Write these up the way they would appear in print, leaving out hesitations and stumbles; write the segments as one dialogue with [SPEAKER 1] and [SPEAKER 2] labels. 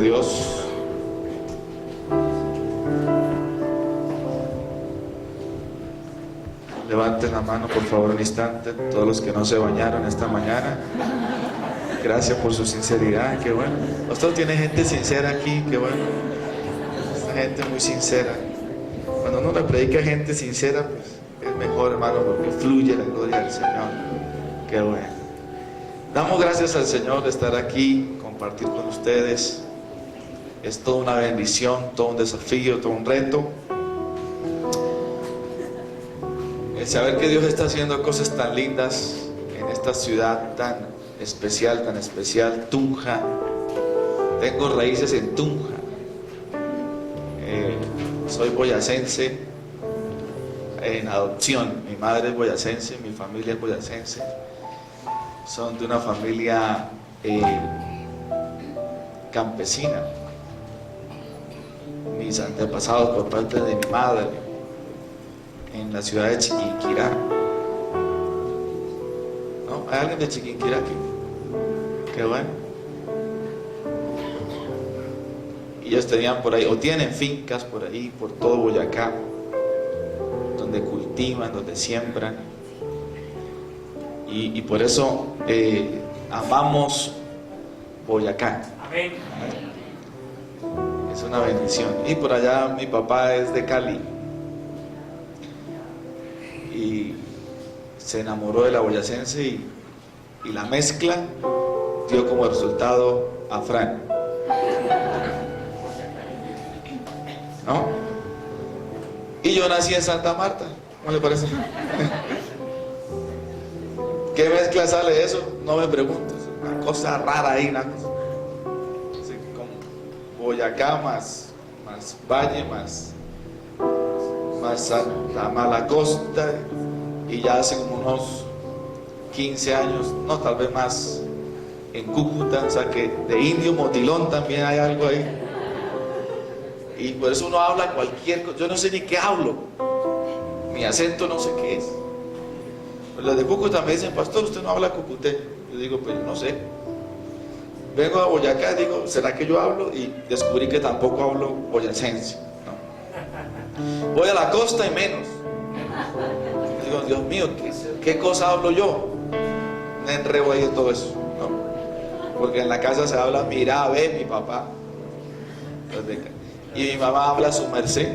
[SPEAKER 1] Dios. Levanten la mano por favor un instante, todos los que no se bañaron esta mañana. Gracias por su sinceridad, qué bueno. Usted tiene gente sincera aquí, qué bueno. Esta gente muy sincera. Cuando uno le predica a gente sincera, pues es mejor, hermano, porque fluye la gloria del Señor. Qué bueno. Damos gracias al Señor de estar aquí, compartir con ustedes. Es toda una bendición, todo un desafío, todo un reto. El saber que Dios está haciendo cosas tan lindas en esta ciudad tan especial, Tunja. Tengo raíces en Tunja. Soy boyacense en adopción. Mi madre es boyacense, mi familia es boyacense. Son de una familia campesina. Mis antepasados por parte de mi madre, en la ciudad de Chiquinquirá. ¿No? ¿Hay alguien de Chiquinquirá aquí? Qué bueno. Y ellos tenían por ahí, o tienen fincas por ahí, por todo Boyacá, donde cultivan, donde siembran. Y por eso amamos Boyacá.
[SPEAKER 2] Amén.
[SPEAKER 1] Es una bendición. Y por allá mi papá es de Cali. Y se enamoró de la boyacense y la mezcla dio como resultado a Fran, ¿no? Y yo nací en Santa Marta, ¿cómo le parece? ¿Qué mezcla sale de eso? No me preguntes, una cosa rara ahí, una cosa así como Boyacá más Valle más Santa Malacosta, y ya hace como unos 15 años, no, tal vez más, en Cúcuta, o sea que de Indio Motilón también hay algo ahí. Y por eso uno habla cualquier cosa, yo no sé ni qué hablo, mi acento no sé qué es. Pero los de Cúcuta me dicen, pastor, usted no habla cucuteño. Yo digo, pues yo no sé. Vengo a Boyacá, digo, ¿será que yo hablo? Y descubrí que tampoco hablo boyacense. Voy a la costa y menos. Digo, Dios mío, ¿qué cosa hablo yo? Me enredo ahí de todo eso, ¿no? Porque en la casa se habla, mira, ve, mi papá. Y mi mamá habla su merced.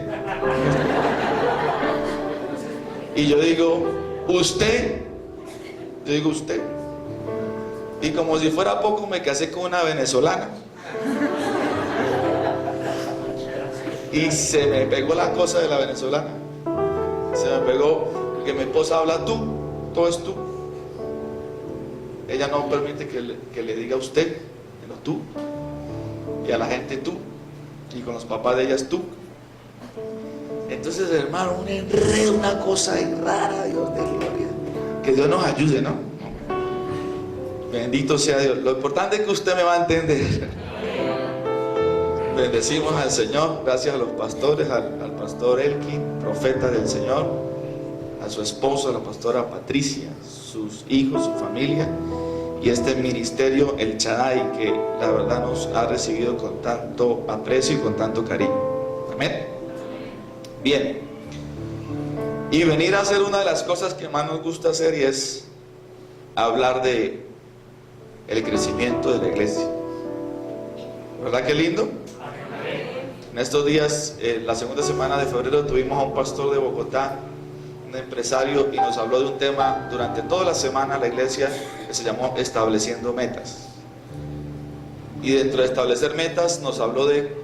[SPEAKER 1] Y yo digo, usted. Yo digo, usted. Y como si fuera poco, me casé con una venezolana. Y se me pegó la cosa de la venezolana. Se me pegó porque mi esposa habla tú, todo es tú. Ella no permite que le diga usted, sino tú. Y a la gente tú. Y con los papás de ella es tú. Entonces, hermano, un enredo, una cosa rara, Dios de gloria. Que Dios nos ayude, ¿no? Bendito sea Dios. Lo importante es que usted me va a entender. Bendecimos al Señor, gracias a los pastores, al pastor Elkin, profeta del Señor, a su esposa, la pastora Patricia, sus hijos, su familia, y este ministerio, el Shaddai, que la verdad nos ha recibido con tanto aprecio y con tanto cariño. Amén. Bien. Y venir a hacer una de las cosas que más nos gusta hacer, y es hablar de el crecimiento de la iglesia. ¿Verdad que lindo? En estos días, la segunda semana de febrero, tuvimos a un pastor de Bogotá, un empresario, y nos habló de un tema durante toda la semana la iglesia que se llamó Estableciendo Metas. Y dentro de establecer metas nos habló de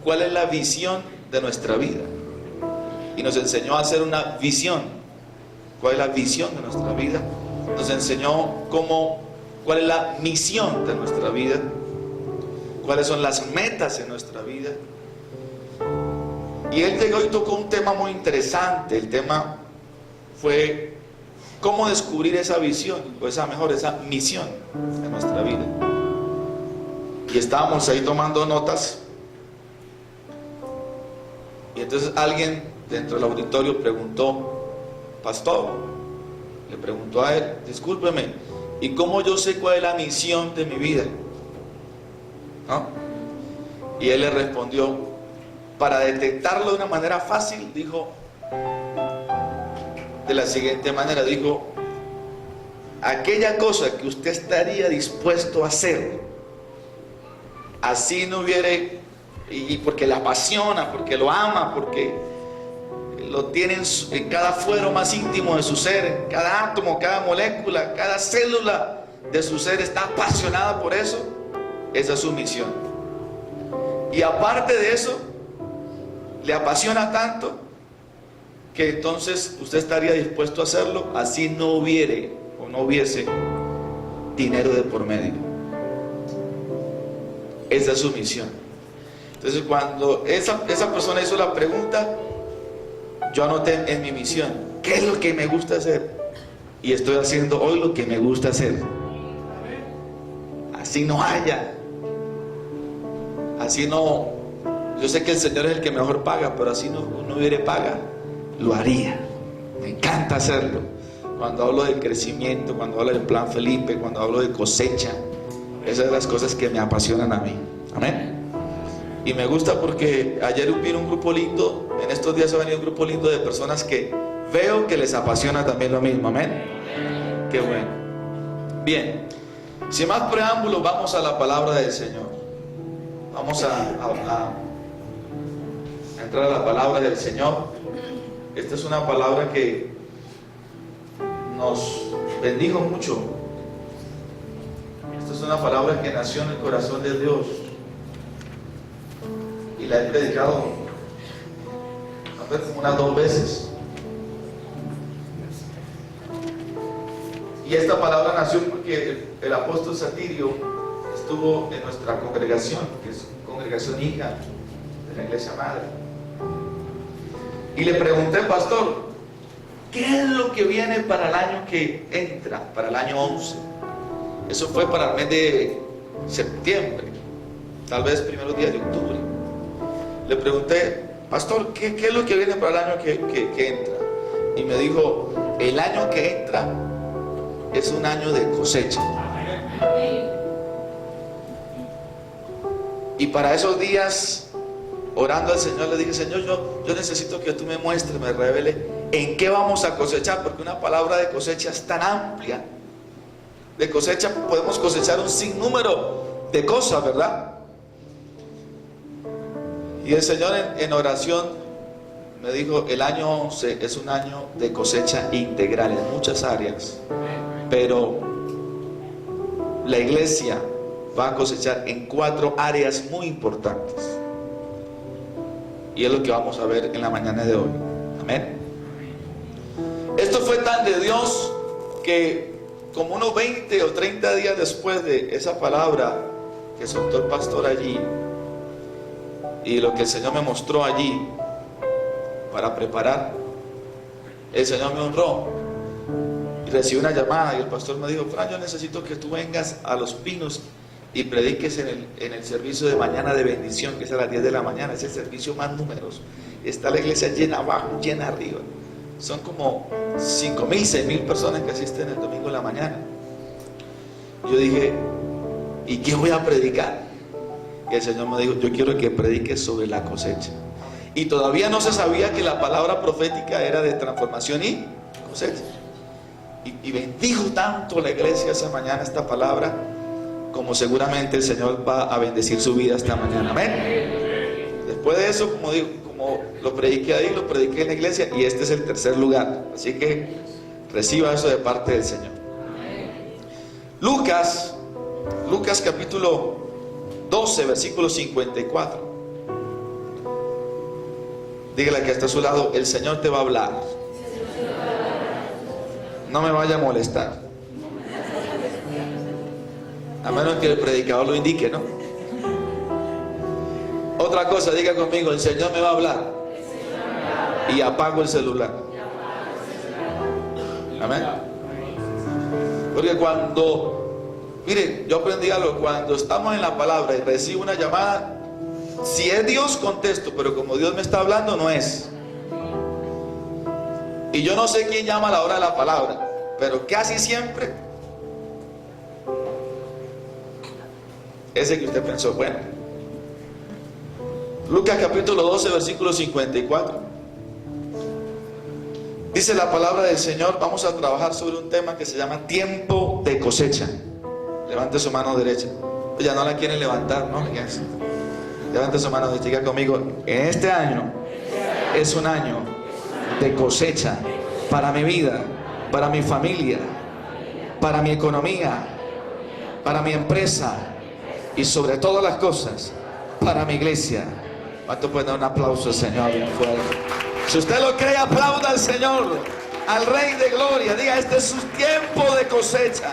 [SPEAKER 1] cuál es la visión de nuestra vida. Y nos enseñó a hacer una visión. ¿Cuál es la visión de nuestra vida? Nos enseñó cuál es la misión de nuestra vida, cuáles son las metas en nuestra vida. Y él llegó y tocó un tema muy interesante. El tema fue cómo descubrir esa visión, o esa misión de nuestra vida. Y estábamos ahí tomando notas. Y entonces alguien dentro del auditorio preguntó, pastor, le preguntó a él, discúlpeme, ¿y cómo yo sé cuál es la misión de mi vida? ¿No? Y él le respondió, para detectarlo de una manera fácil, dijo de la siguiente manera, dijo, aquella cosa que usted estaría dispuesto a hacer, así no hubiere, y porque le apasiona, porque lo ama, porque lo tiene en cada fuero más íntimo de su ser, en cada átomo, cada molécula, cada célula de su ser está apasionada por eso, esa es su misión. Y aparte de eso, le apasiona tanto que entonces usted estaría dispuesto a hacerlo, así no hubiere o no hubiese dinero de por medio. Esa es su misión. Entonces, cuando esa persona hizo la pregunta, yo anoté en mi misión, ¿qué es lo que me gusta hacer? Y estoy haciendo hoy lo que me gusta hacer. Así no haya, así no, yo sé que el Señor es el que mejor paga, pero así no hubiera paga, lo haría. Me encanta hacerlo. Cuando hablo de crecimiento, cuando hablo del plan Felipe, cuando hablo de cosecha, esas son las cosas que me apasionan a mí. Amén. Y me gusta porque ayer vino un grupo lindo, en estos días ha venido un grupo lindo de personas que veo que les apasiona también lo mismo. Amén. Qué bueno. Bien, sin más preámbulos, vamos a la palabra del Señor. Vamos a entrar a la palabra del Señor. Esta es una palabra que nos bendijo mucho. Esta es una palabra que nació en el corazón de Dios y la he predicado a ver como unas 2 veces. Y esta palabra nació porque el apóstol Satirio estuvo en nuestra congregación, que es congregación hija de la iglesia madre, y le pregunté, pastor, ¿qué es lo que viene para el año que entra, para el año 11? Eso fue para el mes de septiembre, tal vez primeros días de octubre. Le pregunté, pastor, ¿qué es lo que viene para el año que entra? Y me dijo, el año que entra es un año de cosecha. Y para esos días, orando al Señor, le dije, Señor, yo necesito que tú me muestres, me revele en qué vamos a cosechar, porque una palabra de cosecha es tan amplia. De cosecha podemos cosechar un sinnúmero de cosas, ¿verdad? Y el Señor en oración me dijo, el año 11 es un año de cosecha integral en muchas áreas, pero la iglesia va a cosechar en 4 áreas muy importantes. Y es lo que vamos a ver en la mañana de hoy. Amén. Esto fue tan de Dios que como unos 20 o 30 días después de esa palabra que soltó el pastor allí y lo que el Señor me mostró allí para preparar, el Señor me honró y recibí una llamada y el pastor me dijo, Fran, yo necesito que tú vengas a Los Pinos y prediques en el servicio de mañana de bendición, que es a las 10 de la mañana, es el servicio más numeroso. Está la iglesia llena abajo, llena arriba. Son como 5,000, 6,000 personas que asisten el domingo en la mañana. Yo dije, ¿y qué voy a predicar? Y el Señor me dijo, yo quiero que prediques sobre la cosecha. Y todavía no se sabía que la palabra profética era de transformación y cosecha. Y bendijo tanto la iglesia esa mañana esta palabra, como seguramente el Señor va a bendecir su vida esta mañana. Amén. Después de eso, como digo, como lo prediqué ahí, lo prediqué en la iglesia, y este es el tercer lugar. Así que reciba eso de parte del Señor. Lucas capítulo 12, versículo 54. Dígale que está a su lado, el Señor te va a hablar. No me vaya a molestar, a menos que el predicador lo indique, ¿no? Otra cosa, diga conmigo, el Señor me va a hablar. Y apago el celular. Amén. Porque mire, yo aprendí algo, cuando estamos en la palabra y recibo una llamada, si es Dios contesto, pero como Dios me está hablando, no es. Y yo no sé quién llama a la hora de la palabra, pero casi siempre ese que usted pensó, bueno, Lucas capítulo 12, versículo 54. Dice la palabra del Señor. Vamos a trabajar sobre un tema que se llama tiempo de cosecha. Levante su mano derecha. Ya no la quieren levantar, ¿no? Levante su mano derecha, diga conmigo: en este año es un año de cosecha para mi vida, para mi familia, para mi economía, para mi empresa y sobre todas las cosas, para mi iglesia. ¿Cuánto puede dar un aplauso al Señor bien fuerte? Si usted lo cree, aplauda al Señor, al Rey de Gloria. Diga: este es su tiempo de cosecha.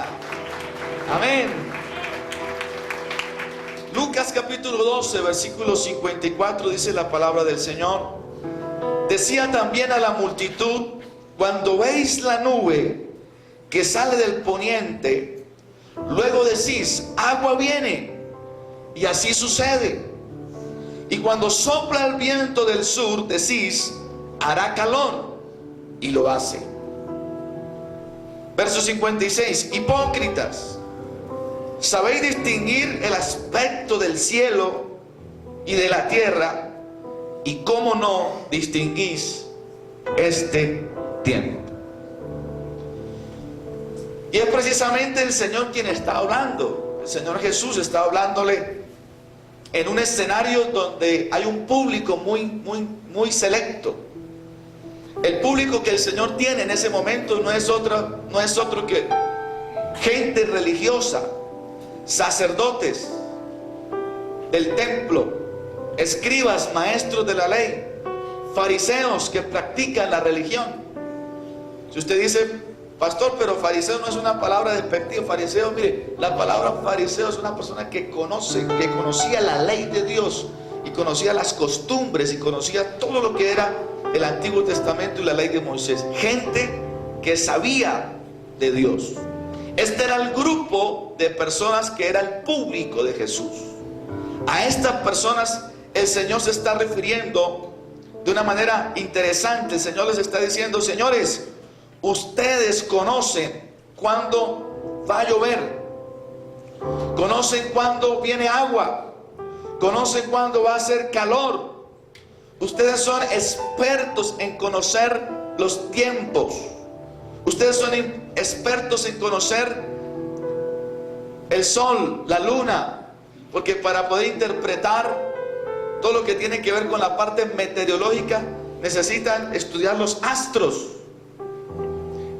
[SPEAKER 1] Amén. Lucas capítulo 12, versículo 54, dice la palabra del Señor. Decía también a la multitud: cuando veis la nube que sale del poniente, luego decís: agua viene, y así sucede. Y cuando sopla el viento del sur, decís: hará calor, y lo hace. Verso 56: hipócritas, ¿sabéis distinguir el aspecto del cielo y de la tierra? ¿Y cómo no distinguís este tiempo? Y es precisamente el Señor quien está hablando. El Señor Jesús está hablándole en un escenario donde hay un público muy selecto. El público que el Señor tiene en ese momento no es otro que gente religiosa, sacerdotes del templo, escribas, maestros de la ley, fariseos que practican la religión. Si usted dice: pastor, pero fariseo no es una palabra despectiva. Fariseo, mire, la palabra fariseo es una persona que conocía la ley de Dios, y conocía las costumbres, y conocía todo lo que era el Antiguo Testamento y la ley de Moisés. Gente que sabía de Dios. Este era el grupo de personas que era el público de Jesús. A estas personas el Señor se está refiriendo de una manera interesante. El Señor les está diciendo: señores, ustedes conocen cuándo va a llover, conocen cuándo viene agua, conocen cuándo va a hacer calor. Ustedes son expertos en conocer los tiempos. Ustedes son expertos en conocer el sol, la luna, porque para poder interpretar todo lo que tiene que ver con la parte meteorológica necesitan estudiar los astros.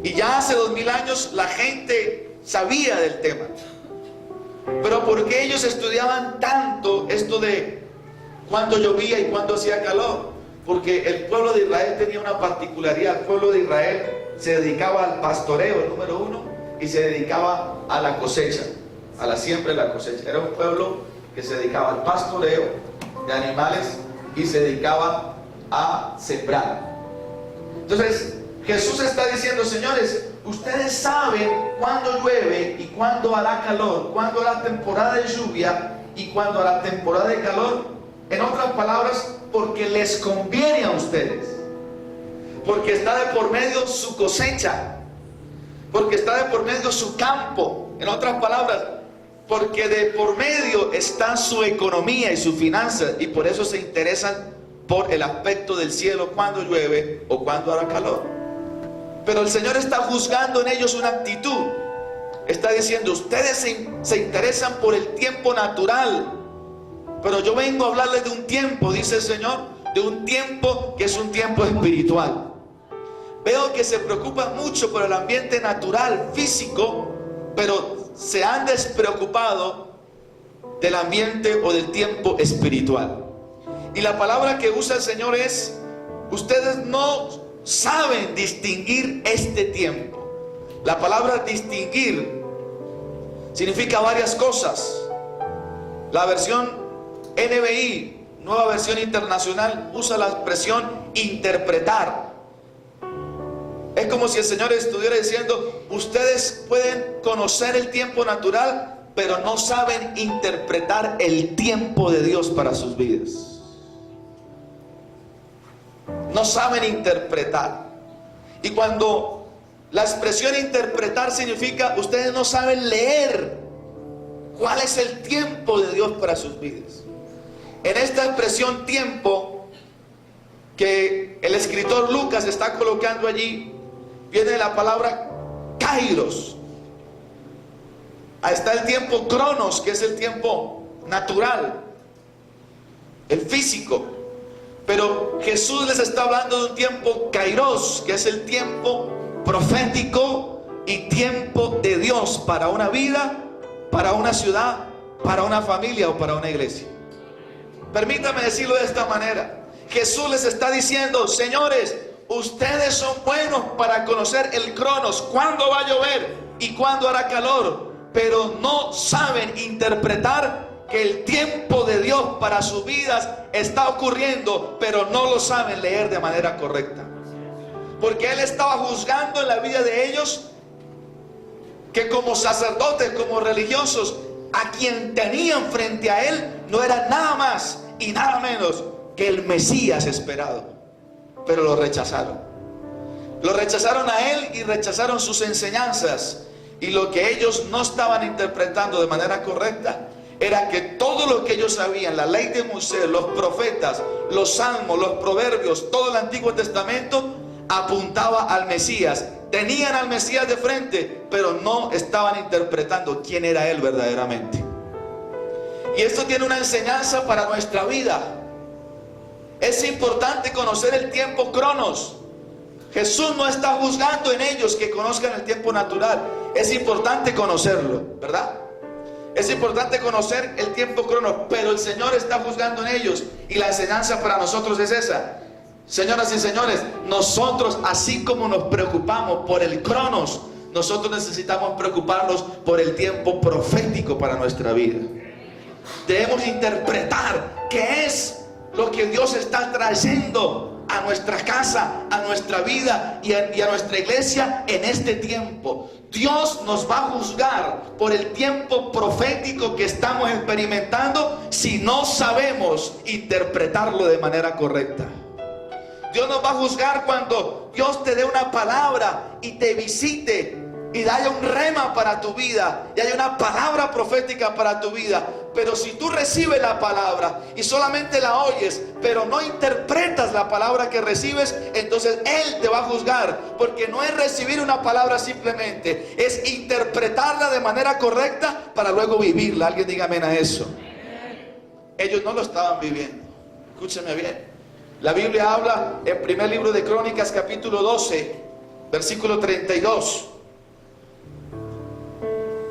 [SPEAKER 1] Y ya hace 2000 años la gente sabía del tema. Pero ¿por qué ellos estudiaban tanto esto de cuándo llovía y cuándo hacía calor? Porque el pueblo de Israel tenía una particularidad. El pueblo de Israel se dedicaba al pastoreo, el número uno, y se dedicaba a la cosecha, a la siembra y la cosecha. Era un pueblo que se dedicaba al pastoreo de animales y se dedicaba a sembrar. Entonces Jesús está diciendo: señores, ustedes saben cuándo llueve y cuándo hará calor, cuándo hará temporada de lluvia y cuándo hará temporada de calor. En otras palabras, porque les conviene a ustedes, porque está de por medio su cosecha, porque está de por medio su campo. En otras palabras, porque de por medio está su economía y su finanzas, y por eso se interesan por el aspecto del cielo, cuando llueve o cuando hará calor. Pero el Señor está juzgando en ellos una actitud. Está diciendo: ustedes se interesan por el tiempo natural, pero yo vengo a hablarles de un tiempo, dice el Señor, de un tiempo que es un tiempo espiritual. Veo que se preocupan mucho por el ambiente natural, físico, pero se han despreocupado del ambiente o del tiempo espiritual. Y la palabra que usa el Señor es: ustedes no saben distinguir este tiempo. La palabra distinguir significa varias cosas. La versión NBI, Nueva Versión Internacional, usa la expresión interpretar. Es como si el Señor estuviera diciendo: ustedes pueden conocer el tiempo natural, pero no saben interpretar el tiempo de Dios para sus vidas. No saben interpretar. Y cuando la expresión interpretar significa: ustedes no saben leer cuál es el tiempo de Dios para sus vidas. En esta expresión tiempo que el escritor Lucas está colocando allí, viene la palabra kairos. Ahí está el tiempo cronos, que es el tiempo natural, el físico. Pero Jesús les está hablando de un tiempo kairos, que es el tiempo profético y tiempo de Dios para una vida, para una ciudad, para una familia o para una iglesia. Permítame decirlo de esta manera. Jesús les está diciendo: señores, ustedes son buenos para conocer el cronos, cuándo va a llover y cuándo hará calor, pero no saben interpretar que el tiempo de Dios para sus vidas está ocurriendo, pero no lo saben leer de manera correcta. Porque Él estaba juzgando en la vida de ellos que como sacerdotes, como religiosos, a quien tenían frente a Él no era nada más y nada menos que el Mesías esperado. Pero lo rechazaron. Lo rechazaron a Él y rechazaron sus enseñanzas. Y lo que ellos no estaban interpretando de manera correcta era que todo lo que ellos sabían, la ley de Moisés, los profetas, los salmos, los proverbios, todo el Antiguo Testamento apuntaba al Mesías. Tenían al Mesías de frente, pero no estaban interpretando quién era Él verdaderamente. Y esto tiene una enseñanza para nuestra vida. Es importante conocer el tiempo cronos. Jesús no está juzgando en ellos que conozcan el tiempo natural. Es importante conocerlo, ¿verdad? Es importante conocer el tiempo cronos, pero el Señor está juzgando en ellos. Y la enseñanza para nosotros es esa. Señoras y señores, nosotros, así como nos preocupamos por el cronos, nosotros necesitamos preocuparnos por el tiempo profético para nuestra vida. Debemos interpretar qué es lo que Dios está trayendo a nuestra casa, a nuestra vida y a nuestra iglesia en este tiempo. Dios nos va a juzgar por el tiempo profético que estamos experimentando si no sabemos interpretarlo de manera correcta. Dios nos va a juzgar cuando Dios te dé una palabra y te visite y haya un rema para tu vida y haya una palabra profética para tu vida. Pero si tú recibes la palabra y solamente la oyes, pero no interpretas la palabra que recibes, entonces Él te va a juzgar, porque no es recibir una palabra simplemente, es interpretarla de manera correcta para luego vivirla. Alguien diga amén a eso. Ellos no lo estaban viviendo. Escúcheme bien. La Biblia habla en primer libro de Crónicas, capítulo 12, versículo 32.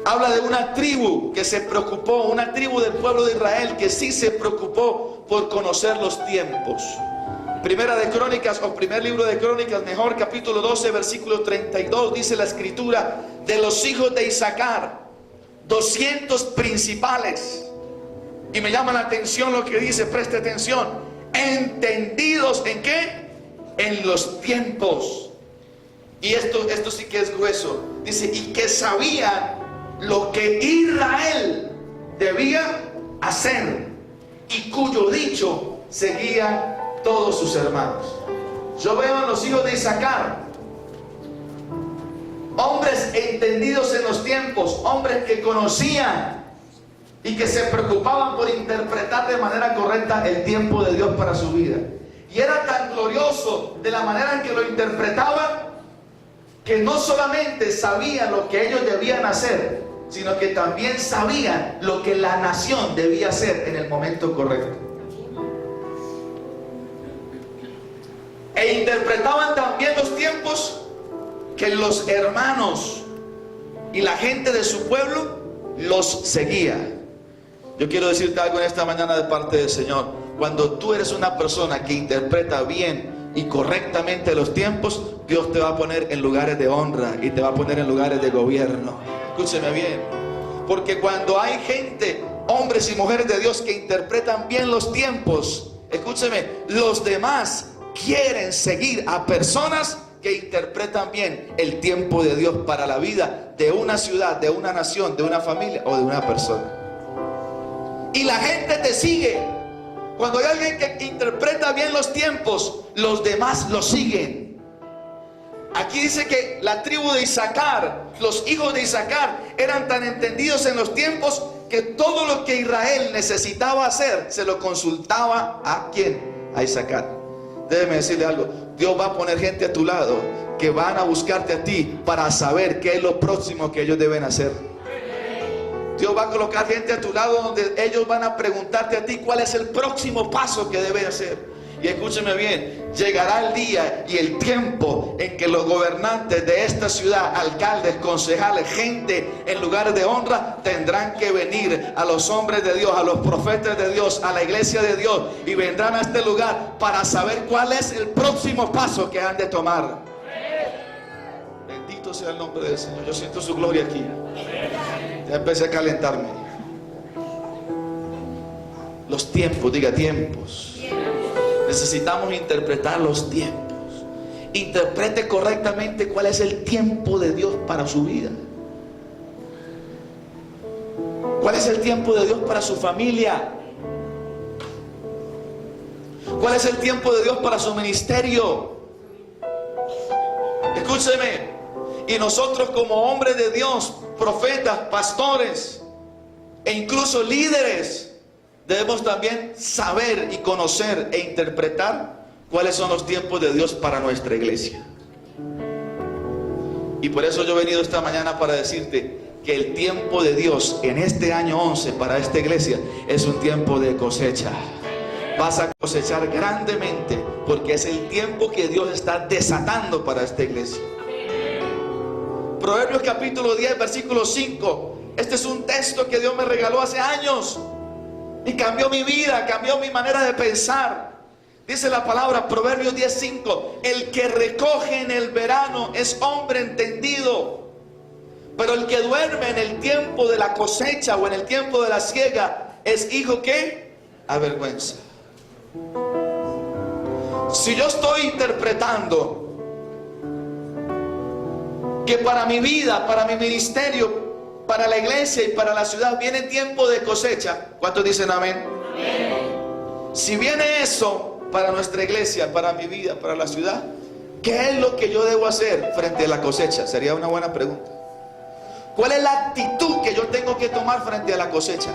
[SPEAKER 1] Habla de una tribu que se preocupó, una tribu del pueblo de Israel que sí se preocupó por conocer los tiempos. Primera de Crónicas, o primer libro de Crónicas, mejor, capítulo 12, versículo 32, dice la escritura: de los hijos de Isaacar, 200 principales. Y me llama la atención lo que dice, preste atención. Entendidos ¿en qué? En los tiempos. Y esto sí que es grueso. Dice, y que sabían lo que Israel debía hacer, y cuyo dicho seguían todos sus hermanos. Yo veo en los hijos de Isaacar hombres entendidos en los tiempos, hombres que conocían y que se preocupaban por interpretar de manera correcta el tiempo de Dios para su vida. Y era tan glorioso de la manera en que lo interpretaban, que no solamente sabían lo que ellos debían hacer, sino que también sabían lo que la nación debía hacer en el momento correcto. E interpretaban también los tiempos que los hermanos y la gente de su pueblo los seguía. Yo quiero decirte algo en esta mañana de parte del Señor. Cuando tú eres una persona que interpreta bien y correctamente los tiempos, Dios te va a poner en lugares de honra y te va a poner en lugares de gobierno. Escúcheme bien, porque cuando hay gente, hombres y mujeres de Dios que interpretan bien los tiempos, escúcheme, los demás quieren seguir a personas que interpretan bien el tiempo de Dios para la vida de una ciudad, de una nación, de una familia o de una persona. Y la gente te sigue. Cuando hay alguien que interpreta bien los tiempos, los demás lo siguen. Aquí dice que la tribu de Isaacar, los hijos de Isaacar, eran tan entendidos en los tiempos que todo lo que Israel necesitaba hacer, se lo consultaba ¿a quién? A Isaacar. Déjeme decirle algo, Dios va a poner gente a tu lado que van a buscarte a ti para saber qué es lo próximo que ellos deben hacer. Dios va a colocar gente a tu lado donde ellos van a preguntarte a ti cuál es el próximo paso que deben hacer. Y escúcheme bien, llegará el día y el tiempo en que los gobernantes de esta ciudad, alcaldes, concejales, gente en lugares de honra, tendrán que venir a los hombres de Dios, a los profetas de Dios, a la iglesia de Dios, y vendrán a este lugar para saber cuál es el próximo paso que han de tomar. Bendito sea el nombre del Señor. Yo siento su gloria aquí. Ya empecé a calentarme. Los tiempos, diga tiempos. Necesitamos interpretar los tiempos. Interprete correctamente cuál es el tiempo de Dios para su vida. ¿Cuál es el tiempo de Dios para su familia? ¿Cuál es el tiempo de Dios para su ministerio? Escúcheme. Y nosotros como hombres de Dios, profetas, pastores e incluso líderes, debemos también saber y conocer e interpretar cuáles son los tiempos de Dios para nuestra iglesia. Y por eso yo he venido esta mañana para decirte que el tiempo de Dios en este año 11 para esta iglesia es un tiempo de cosecha. Vas a cosechar grandemente porque es el tiempo que Dios está desatando para esta iglesia. Proverbios capítulo 10 versículo 5. Este es un texto que Dios me regaló hace años y cambió mi vida, cambió mi manera de pensar. Dice la palabra, Proverbios 10:5: el que recoge en el verano es hombre entendido, pero el que duerme en el tiempo de la cosecha o en el tiempo de la siega es hijo que avergüenza. Si yo estoy interpretando que para mi vida, para mi ministerio, para la iglesia y para la ciudad viene tiempo de cosecha, ¿cuántos dicen amén? Amén. Si viene eso para nuestra iglesia, para mi vida, para la ciudad, ¿qué es lo que yo debo hacer frente a la cosecha? Sería una buena pregunta. ¿Cuál es la actitud que yo tengo que tomar frente a la cosecha?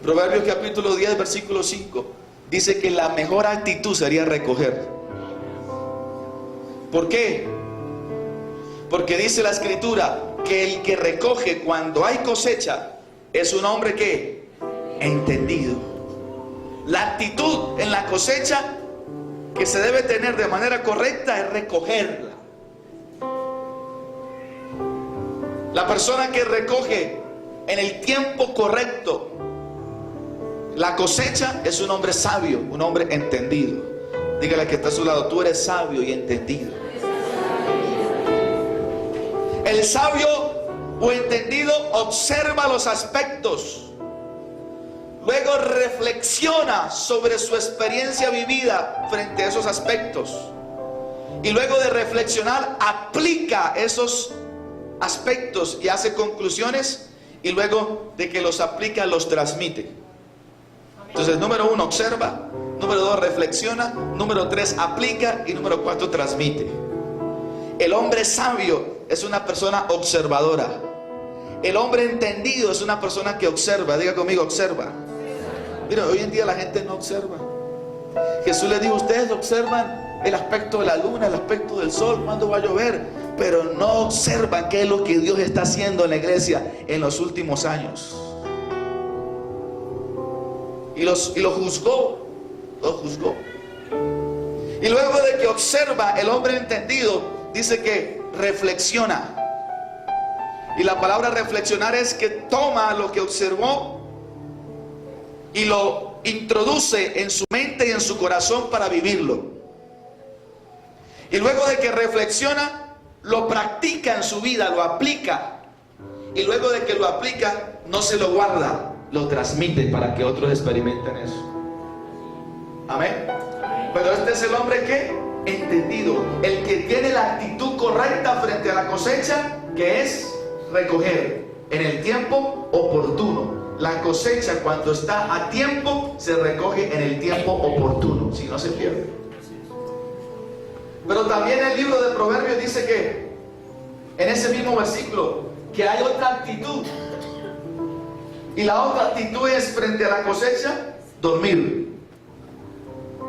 [SPEAKER 1] Proverbios capítulo 10 versículo 5 dice que la mejor actitud sería recoger. ¿Por qué? Porque dice la escritura que el que recoge cuando hay cosecha es un hombre que entendido. La actitud en la cosecha que se debe tener de manera correcta es recogerla. La persona que recoge en el tiempo correcto la cosecha es un hombre sabio, un hombre entendido. Dígale al que está a su lado, tú eres sabio y entendido. El sabio o entendido observa los aspectos, luego reflexiona sobre su experiencia vivida frente a esos aspectos, y luego de reflexionar aplica esos aspectos y hace conclusiones, y luego de que los aplica los transmite. Entonces, número 1, observa; número 2, reflexiona; número 3, aplica; y número 4, transmite. El hombre sabio es una persona observadora. El hombre entendido es una persona que observa. Diga conmigo, observa. Mira, hoy en día la gente no observa. Jesús les dijo, ustedes observan el aspecto de la luna, el aspecto del sol, cuándo va a llover, pero no observan qué es lo que Dios está haciendo en la iglesia en los últimos años. Y lo juzgó. Lo juzgó. Y luego de que observa, el hombre entendido dice que reflexiona. Y la palabra reflexionar es que toma lo que observó y lo introduce en su mente y en su corazón para vivirlo. Y luego de que reflexiona, lo practica en su vida, lo aplica. Y luego de que lo aplica, no se lo guarda, lo transmite para que otros experimenten eso. Amén. Pero este es el hombre que entendido, el que tiene la actitud correcta frente a la cosecha, que es recoger en el tiempo oportuno. La cosecha, cuando está a tiempo, se recoge en el tiempo oportuno, si no se pierde. Pero también el libro de Proverbios dice que en ese mismo versículo que hay otra actitud. Y la otra actitud es frente a la cosecha, dormir.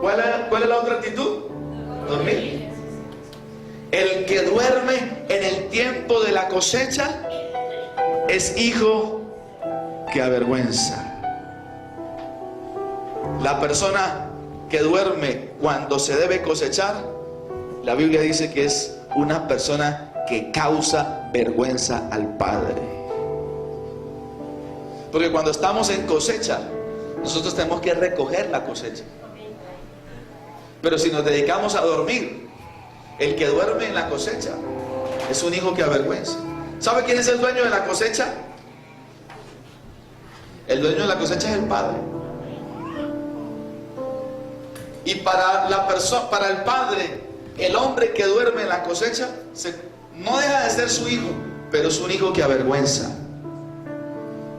[SPEAKER 1] ¿Cuál es la otra actitud? Dormir. El que duerme en el tiempo de la cosecha es hijo que avergüenza. La persona que duerme cuando se debe cosechar, la Biblia dice que es una persona que causa vergüenza al Padre. Porque cuando estamos en cosecha, nosotros tenemos que recoger la cosecha. Pero si nos dedicamos a dormir, el que duerme en la cosecha es un hijo que avergüenza. ¿Sabe quién es el dueño de la cosecha? El dueño de la cosecha es el Padre. Y para el Padre, el hombre que duerme en la cosecha no deja de ser su hijo, pero es un hijo que avergüenza.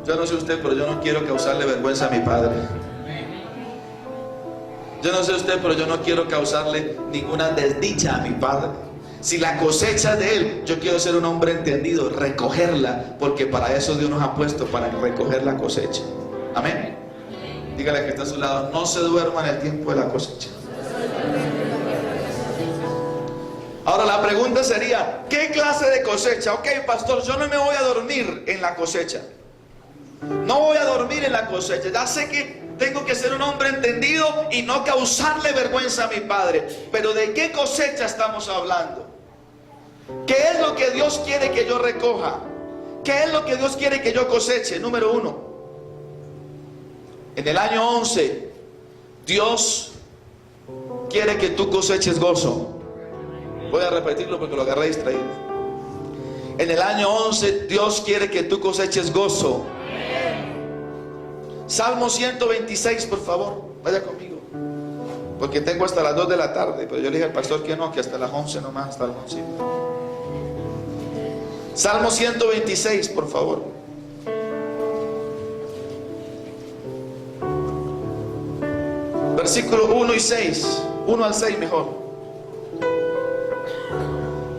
[SPEAKER 1] Yo no sé usted, pero yo no quiero causarle vergüenza a mi padre. Yo no sé usted, pero yo no quiero causarle ninguna desdicha a mi padre. Si la cosecha es de él, yo quiero ser un hombre entendido, recogerla, porque para eso Dios nos ha puesto, para recoger la cosecha. Amén. Dígale que está a su lado, no se duerma en el tiempo de la cosecha. Ahora la pregunta sería, ¿qué clase de cosecha? Ok, pastor, yo no me voy a dormir en la cosecha. No voy a dormir en la cosecha. Ya sé que tengo que ser un hombre entendido y no causarle vergüenza a mi padre. Pero ¿de qué cosecha estamos hablando? ¿Qué es lo que Dios quiere que yo recoja? ¿Qué es lo que Dios quiere que yo coseche? Número 1. En el año 11, Dios quiere que tú coseches gozo. Voy a repetirlo porque lo agarré distraído. En el año 11, Dios quiere que tú coseches gozo. Salmo 126, por favor, vaya conmigo. Porque tengo hasta las 2 de la tarde, pero yo le dije al pastor que no, que hasta las 11 nomás, hasta las 11. Salmo 126, por favor. Versículo 1 y 6. 1 al 6 mejor.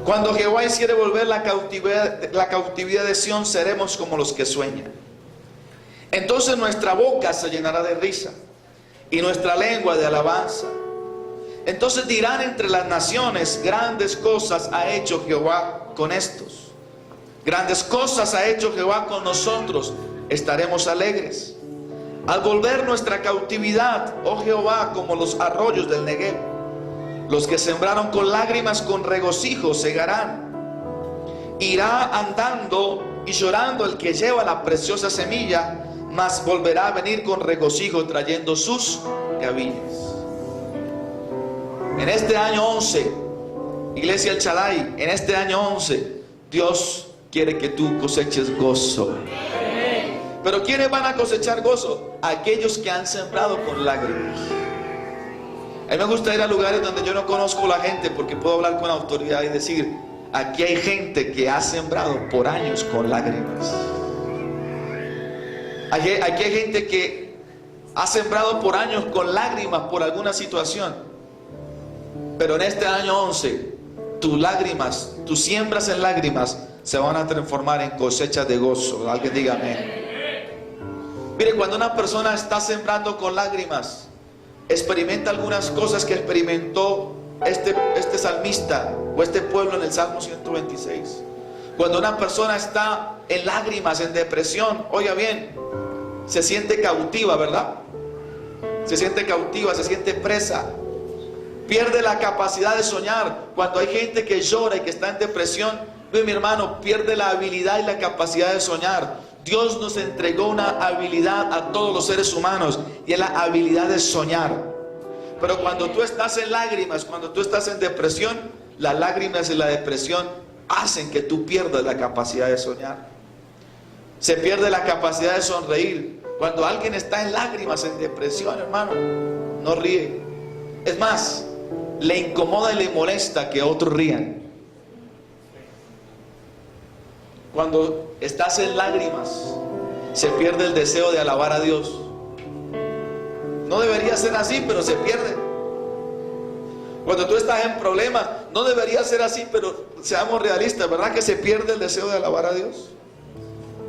[SPEAKER 1] Cuando Jehová hiciere volver la cautividad de Sión, seremos como los que sueñan. Entonces nuestra boca se llenará de risa y nuestra lengua de alabanza. Entonces dirán entre las naciones, grandes cosas ha hecho Jehová con estos. Grandes cosas ha hecho Jehová con nosotros, estaremos alegres. Al volver nuestra cautividad, oh Jehová, como los arroyos del Negev. Los que sembraron con lágrimas, con regocijo segarán. Irá andando y llorando el que lleva la preciosa semilla, mas volverá a venir con regocijo trayendo sus gavillas. En este año 11, Iglesia El Shaddai, en este año 11, Dios quiere que tú coseches gozo. Pero ¿quiénes van a cosechar gozo? Aquellos que han sembrado con lágrimas. A mí me gusta ir a lugares donde yo no conozco a la gente, porque puedo hablar con autoridad y decir, aquí hay gente que ha sembrado por años con lágrimas. Aquí hay gente que ha sembrado por años con lágrimas por alguna situación. Pero en este año 11, tus lágrimas, tus siembras en lágrimas se van a transformar en cosechas de gozo. Alguien diga amén. Mire, cuando una persona está sembrando con lágrimas, experimenta algunas cosas que experimentó este salmista o este pueblo en el Salmo 126. Cuando una persona está en lágrimas, en depresión, oiga bien, se siente cautiva, ¿verdad? Se siente cautiva, se siente presa. Pierde la capacidad de soñar. Cuando hay gente que llora y que está en depresión, mi hermano, pierde la habilidad y la capacidad de soñar. Dios nos entregó una habilidad a todos los seres humanos, y es la habilidad de soñar. Pero cuando tú estás en lágrimas, cuando tú estás en depresión, las lágrimas y la depresión hacen que tú pierdas la capacidad de soñar. Se pierde la capacidad de sonreír. Cuando alguien está en lágrimas, en depresión, hermano, no ríe. Es más, le incomoda y le molesta que otros rían. Cuando estás en lágrimas, se pierde el deseo de alabar a Dios. No debería ser así, pero se pierde. Cuando tú estás en problemas, no debería ser así, pero seamos realistas, ¿verdad que se pierde el deseo de alabar a Dios?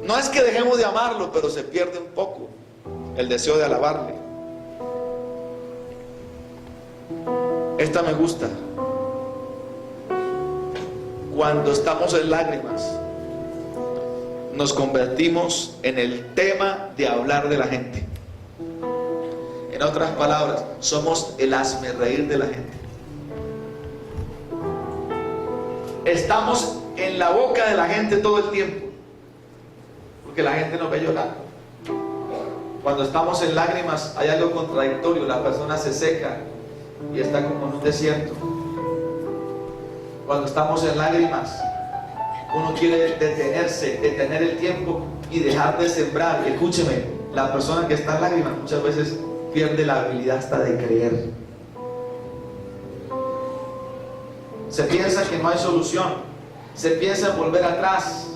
[SPEAKER 1] No es que dejemos de amarlo, pero se pierde un poco el deseo de alabarle. Esta me gusta. Cuando estamos en lágrimas, nos convertimos en el tema de hablar de la gente. En otras palabras, somos el hazmerreír de la gente. Estamos en la boca de la gente todo el tiempo, porque la gente nos ve llorando. Cuando estamos en lágrimas hay algo contradictorio. La persona se seca y está como en un desierto. Cuando estamos en lágrimas, uno quiere detenerse, detener el tiempo y dejar de sembrar. Escúcheme, la persona que está en lágrimas muchas veces pierde la habilidad hasta de creer. Se piensa que no hay solución, se piensa en volver atrás,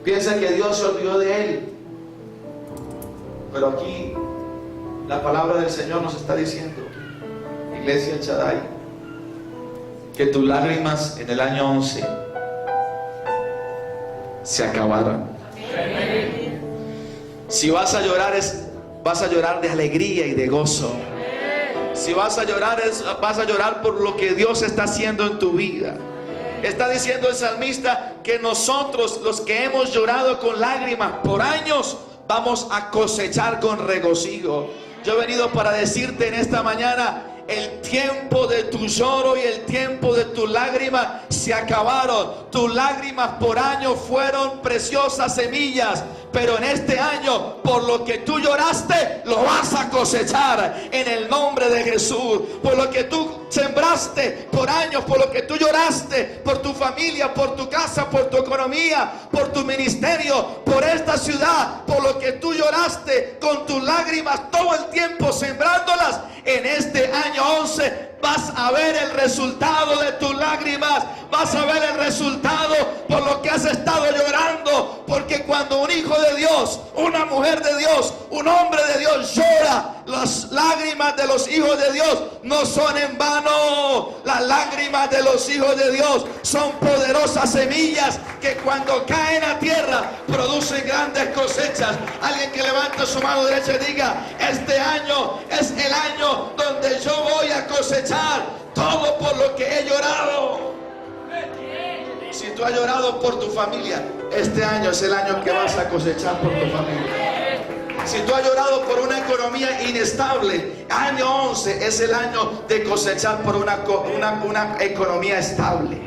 [SPEAKER 1] piensa que Dios se olvidó de él. Pero aquí la palabra del Señor nos está diciendo, Iglesia El Shaddai, que tus lágrimas en el año 11 se acabaron. Si vas a llorar, vas a llorar de alegría y de gozo. Si vas a llorar, vas a llorar por lo que Dios está haciendo en tu vida. Está diciendo el salmista que nosotros, los que hemos llorado con lágrimas por años, vamos a cosechar con regocijo. Yo he venido para decirte en esta mañana, el tiempo de tu lloro y el tiempo de tus lágrimas se acabaron. Tus lágrimas por año fueron preciosas semillas, pero en este año, por lo que tú lloraste, lo vas a cosechar en el nombre de Jesús. Por lo que tú sembraste por años, por lo que tú lloraste, por tu familia, por tu casa, por tu economía, por tu ministerio, por esta ciudad, por lo que tú lloraste con tus lágrimas todo el tiempo sembrándolas, en este año 11 vas a ver el resultado de tus lágrimas. Vas a ver el resultado por lo que has estado llorando. Porque cuando un hijo de Dios, una mujer de Dios, un hombre de Dios llora, las lágrimas de los hijos de Dios no son en vano. Las lágrimas de los hijos de Dios son poderosas semillas que cuando caen a tierra producen grandes cosechas. Alguien que levante su mano derecha y diga, este año es el año donde yo voy a cosechar todo por lo que he llorado. Si tú has llorado por tu familia, este año es el año que vas a cosechar por tu familia. Si tú has llorado por una economía inestable, año 11 es el año de cosechar por una economía estable.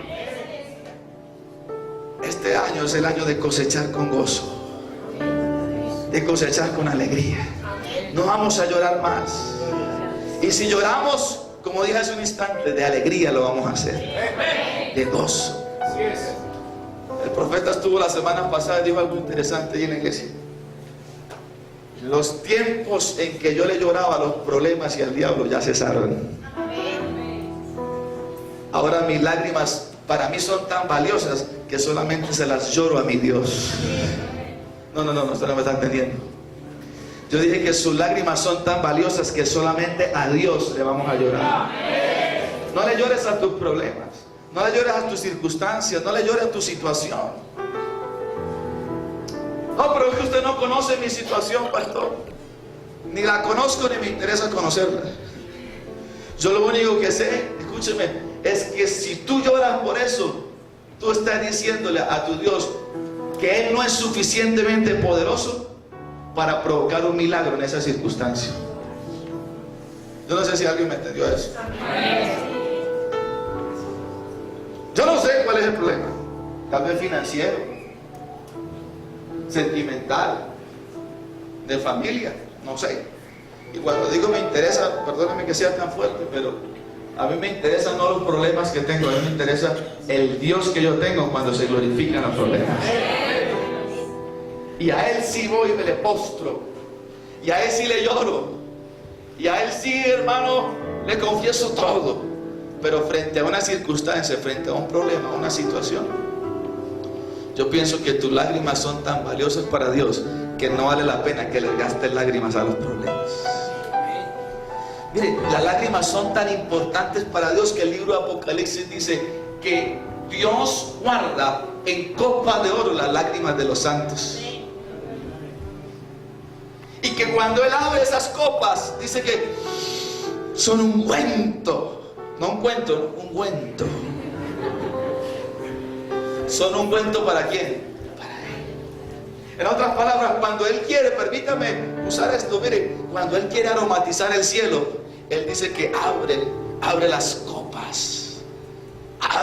[SPEAKER 1] Este año es el año de cosechar con gozo, de cosechar con alegría. No vamos a llorar más. Y si lloramos, como dije hace un instante, de alegría lo vamos a hacer, de gozo. El profeta estuvo la semana pasada y dijo algo interesante ahí en la iglesia. Los tiempos en que yo le lloraba a los problemas y al diablo ya cesaron. Ahora mis lágrimas para mí son tan valiosas que solamente se las lloro a mi Dios. No, usted no me está entendiendo. Yo dije que sus lágrimas son tan valiosas que solamente a Dios le vamos a llorar. No le llores a tus problemas, no le llores a tus circunstancias, no le llores a tu situación. No, pero es que usted no conoce mi situación, pastor. Ni la conozco ni me interesa conocerla. Yo lo único que sé, escúcheme, es que si tú lloras por eso, tú estás diciéndole a tu Dios que Él no es suficientemente poderoso para provocar un milagro en esa circunstancia. Yo no sé si alguien me entendió eso. Yo no sé cuál es el problema. Tal vez financiero, sentimental, de familia, no sé. Y cuando digo me interesa, perdóname que sea tan fuerte, pero a mí me interesan no los problemas que tengo, a mí me interesa el Dios que yo tengo cuando se glorifican los problemas. Y a Él sí voy y me le postro, y a Él sí le lloro, y a Él sí, hermano, le confieso todo. Pero frente a una circunstancia, frente a un problema, a una situación, yo pienso que tus lágrimas son tan valiosas para Dios que no vale la pena que le gastes lágrimas a los problemas. Mire, las lágrimas son tan importantes para Dios que el libro de Apocalipsis dice que Dios guarda en copa de oro las lágrimas de los santos. Y que cuando Él abre esas copas, dice que son un ungüento. No un cuento, un ungüento. Son un ungüento ¿para quién? Para Él. En otras palabras, cuando Él quiere, permítame usar esto, mire, cuando Él quiere aromatizar el cielo, Él dice que abre las copas,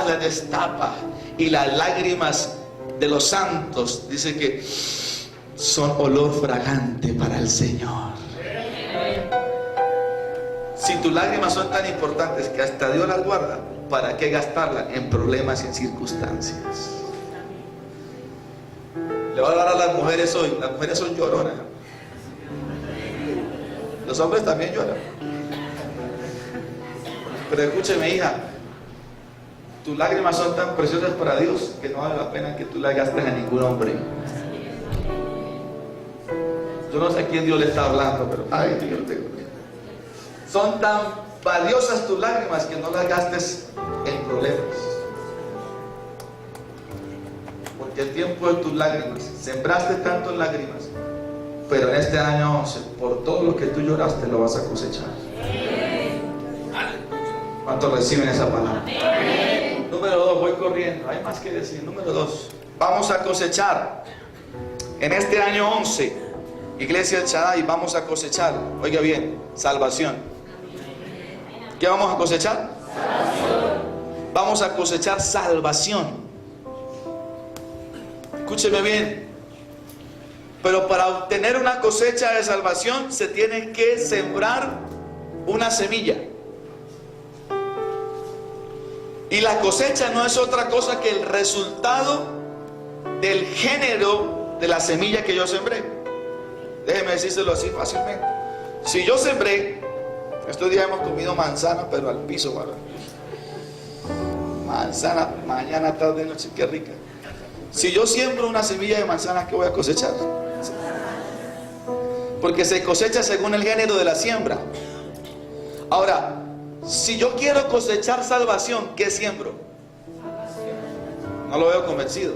[SPEAKER 1] la destapa, y las lágrimas de los santos, dice que son olor fragante para el Señor. Si tus lágrimas son tan importantes que hasta Dios las guarda, ¿para qué gastarlas en problemas y en circunstancias? Le voy a hablar a las mujeres hoy. Las mujeres son lloronas. Los hombres también lloran. Pero escúcheme, hija, tus lágrimas son tan preciosas para Dios que no vale la pena que tú las gastes a ningún hombre. Yo no sé a quién Dios le está hablando, pero ay, Dios te gloria. Son tan valiosas tus lágrimas que no las gastes en problemas. Porque el tiempo de tus lágrimas, sembraste tanto en lágrimas, pero en este año 11, por todo lo que tú lloraste, lo vas a cosechar. ¿Cuántos reciben esa palabra? Número 2, voy corriendo, hay más que decir. Número 2, vamos a cosechar en este año 11. Iglesia del Shaddai, vamos a cosechar, oiga bien, salvación. ¿Qué vamos a cosechar? Salvación. Vamos a cosechar salvación. Escúcheme bien. Pero para obtener una cosecha de salvación se tiene que sembrar una semilla. Y la cosecha no es otra cosa que el resultado del género de la semilla que yo sembré. Déjeme decírselo así fácilmente. Si yo sembré, estos días hemos comido manzana, pero al piso, ¿verdad? Manzana, mañana, tarde, noche, qué rica. Si yo siembro una semilla de manzana, ¿qué voy a cosechar? Porque se cosecha según el género de la siembra. Ahora, si yo quiero cosechar salvación, ¿qué siembro? No lo veo convencido.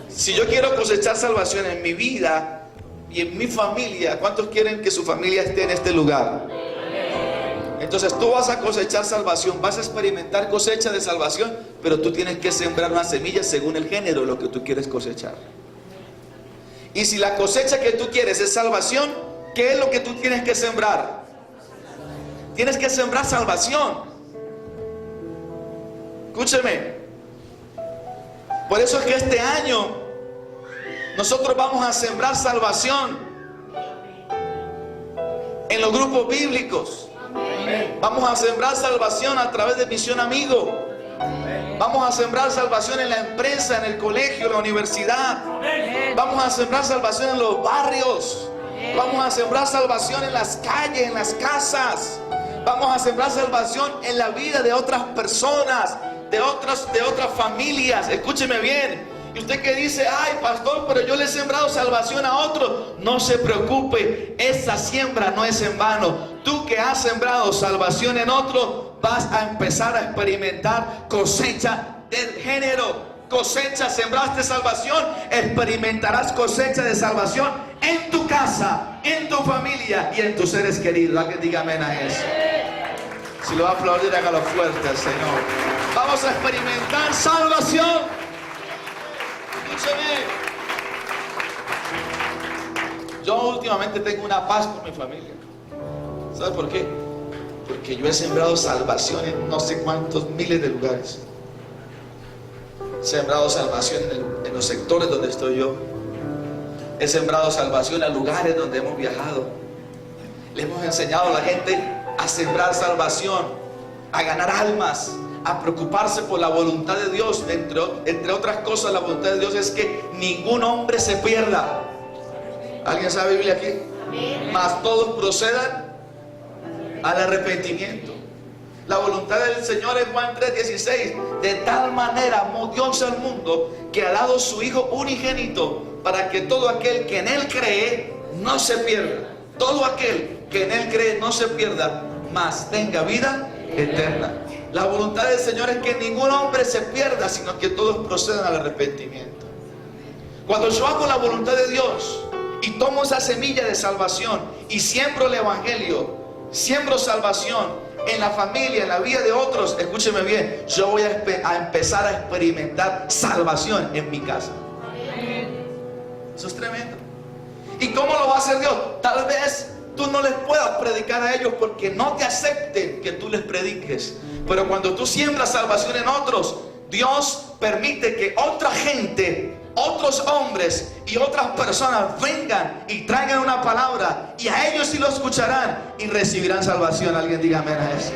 [SPEAKER 1] Si yo quiero cosechar salvación en mi vida y en mi familia, ¿cuántos quieren que su familia esté en este lugar? Entonces tú vas a cosechar salvación, vas a experimentar cosecha de salvación, pero tú tienes que sembrar una semilla según el género de lo que tú quieres cosechar. Y si la cosecha que tú quieres es salvación, ¿qué es lo que tú tienes que sembrar? Tienes que sembrar salvación. Escúcheme. Por eso es que este año nosotros vamos a sembrar salvación en los grupos bíblicos. Vamos a sembrar salvación a través de Misión Amigo. Vamos a sembrar salvación en la empresa, en el colegio, en la universidad. Vamos a sembrar salvación en los barrios. Vamos a sembrar salvación en las calles, en las casas. Vamos a sembrar salvación en la vida de otras personas, de otras familias. Escúcheme bien. Y usted que dice, ay pastor, pero yo le he sembrado salvación a otros. No se preocupe, esa siembra no es en vano. Tú que has sembrado salvación en otros, vas a empezar a experimentar cosecha del género. Cosecha, sembraste salvación, experimentarás cosecha de salvación en tu casa, en tu familia y en tus seres queridos. Alguien diga amén a eso. Si lo va a aplaudir, hágalo fuerte al Señor. Vamos a experimentar salvación. Yo últimamente tengo una paz con mi familia. ¿Sabes por qué? Porque yo he sembrado salvación en no sé cuántos miles de lugares. He sembrado salvación en los sectores donde estoy yo. He sembrado salvación en lugares donde hemos viajado. Le hemos enseñado a la gente a sembrar salvación, a ganar almas, a preocuparse por la voluntad de Dios. Entre otras cosas, la voluntad de Dios es que ningún hombre se pierda. ¿Alguien sabe Biblia aquí? Mas todos procedan al arrepentimiento. La voluntad del Señor en Juan 3:16: de tal manera amó Dios al mundo que ha dado su Hijo unigénito, para que todo aquel que en Él cree no se pierda. Todo aquel que en Él cree no se pierda, mas tenga vida eterna. La voluntad del Señor es que ningún hombre se pierda, sino que todos procedan al arrepentimiento. Cuando yo hago la voluntad de Dios y tomo esa semilla de salvación y siembro el Evangelio, siembro salvación en la familia, en la vida de otros, escúcheme bien, yo voy a empezar a experimentar salvación en mi casa. Eso es tremendo. ¿Y cómo lo va a hacer Dios? Tal vez tú no les puedas predicar a ellos porque no te acepten que tú les prediques. Pero cuando tú siembras salvación en otros, Dios permite que otra gente, otros hombres y otras personas vengan y traigan una palabra, y a ellos sí lo escucharán y recibirán salvación. Alguien diga amén a eso.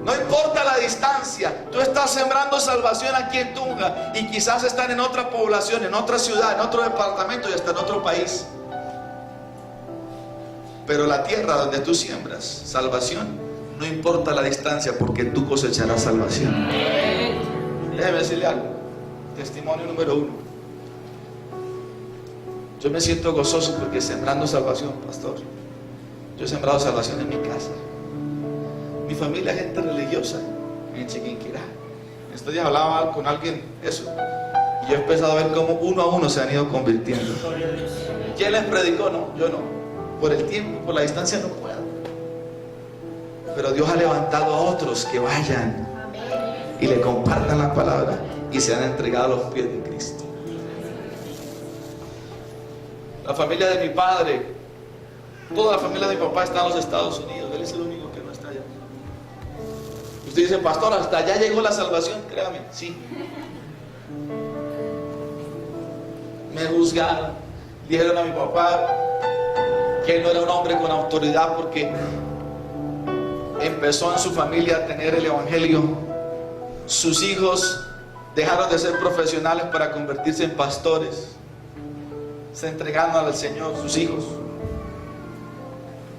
[SPEAKER 1] No importa la distancia, tú estás sembrando salvación aquí en Tunja y quizás están en otra población, en otra ciudad, en otro departamento y hasta en otro país. Pero la tierra donde tú siembras salvación, no importa la distancia, porque tú cosecharás salvación. Déjeme decirle algo. Testimonio número 1. Yo me siento gozoso porque sembrando salvación, pastor, yo he sembrado salvación en mi casa. Mi familia es gente religiosa en Chiquinquirá. Estos días hablaba con alguien eso, y yo he empezado a ver cómo uno a uno se han ido convirtiendo. ¿Quién les predicó? No, yo no. Por el tiempo, por la distancia no puedo. Pero Dios ha levantado a otros que vayan y le compartan la palabra y se han entregado a los pies de Cristo. La familia de mi padre, toda la familia de mi papá está en los Estados Unidos. Él es el único que no está allá. Usted dice, pastor, hasta allá llegó la salvación. Créame, sí. Me juzgaron, dijeron a mi papá que él no era un hombre con autoridad porque empezó en su familia a tener el evangelio. Sus hijos dejaron de ser profesionales para convertirse en pastores. Se entregaron al Señor, sus hijos,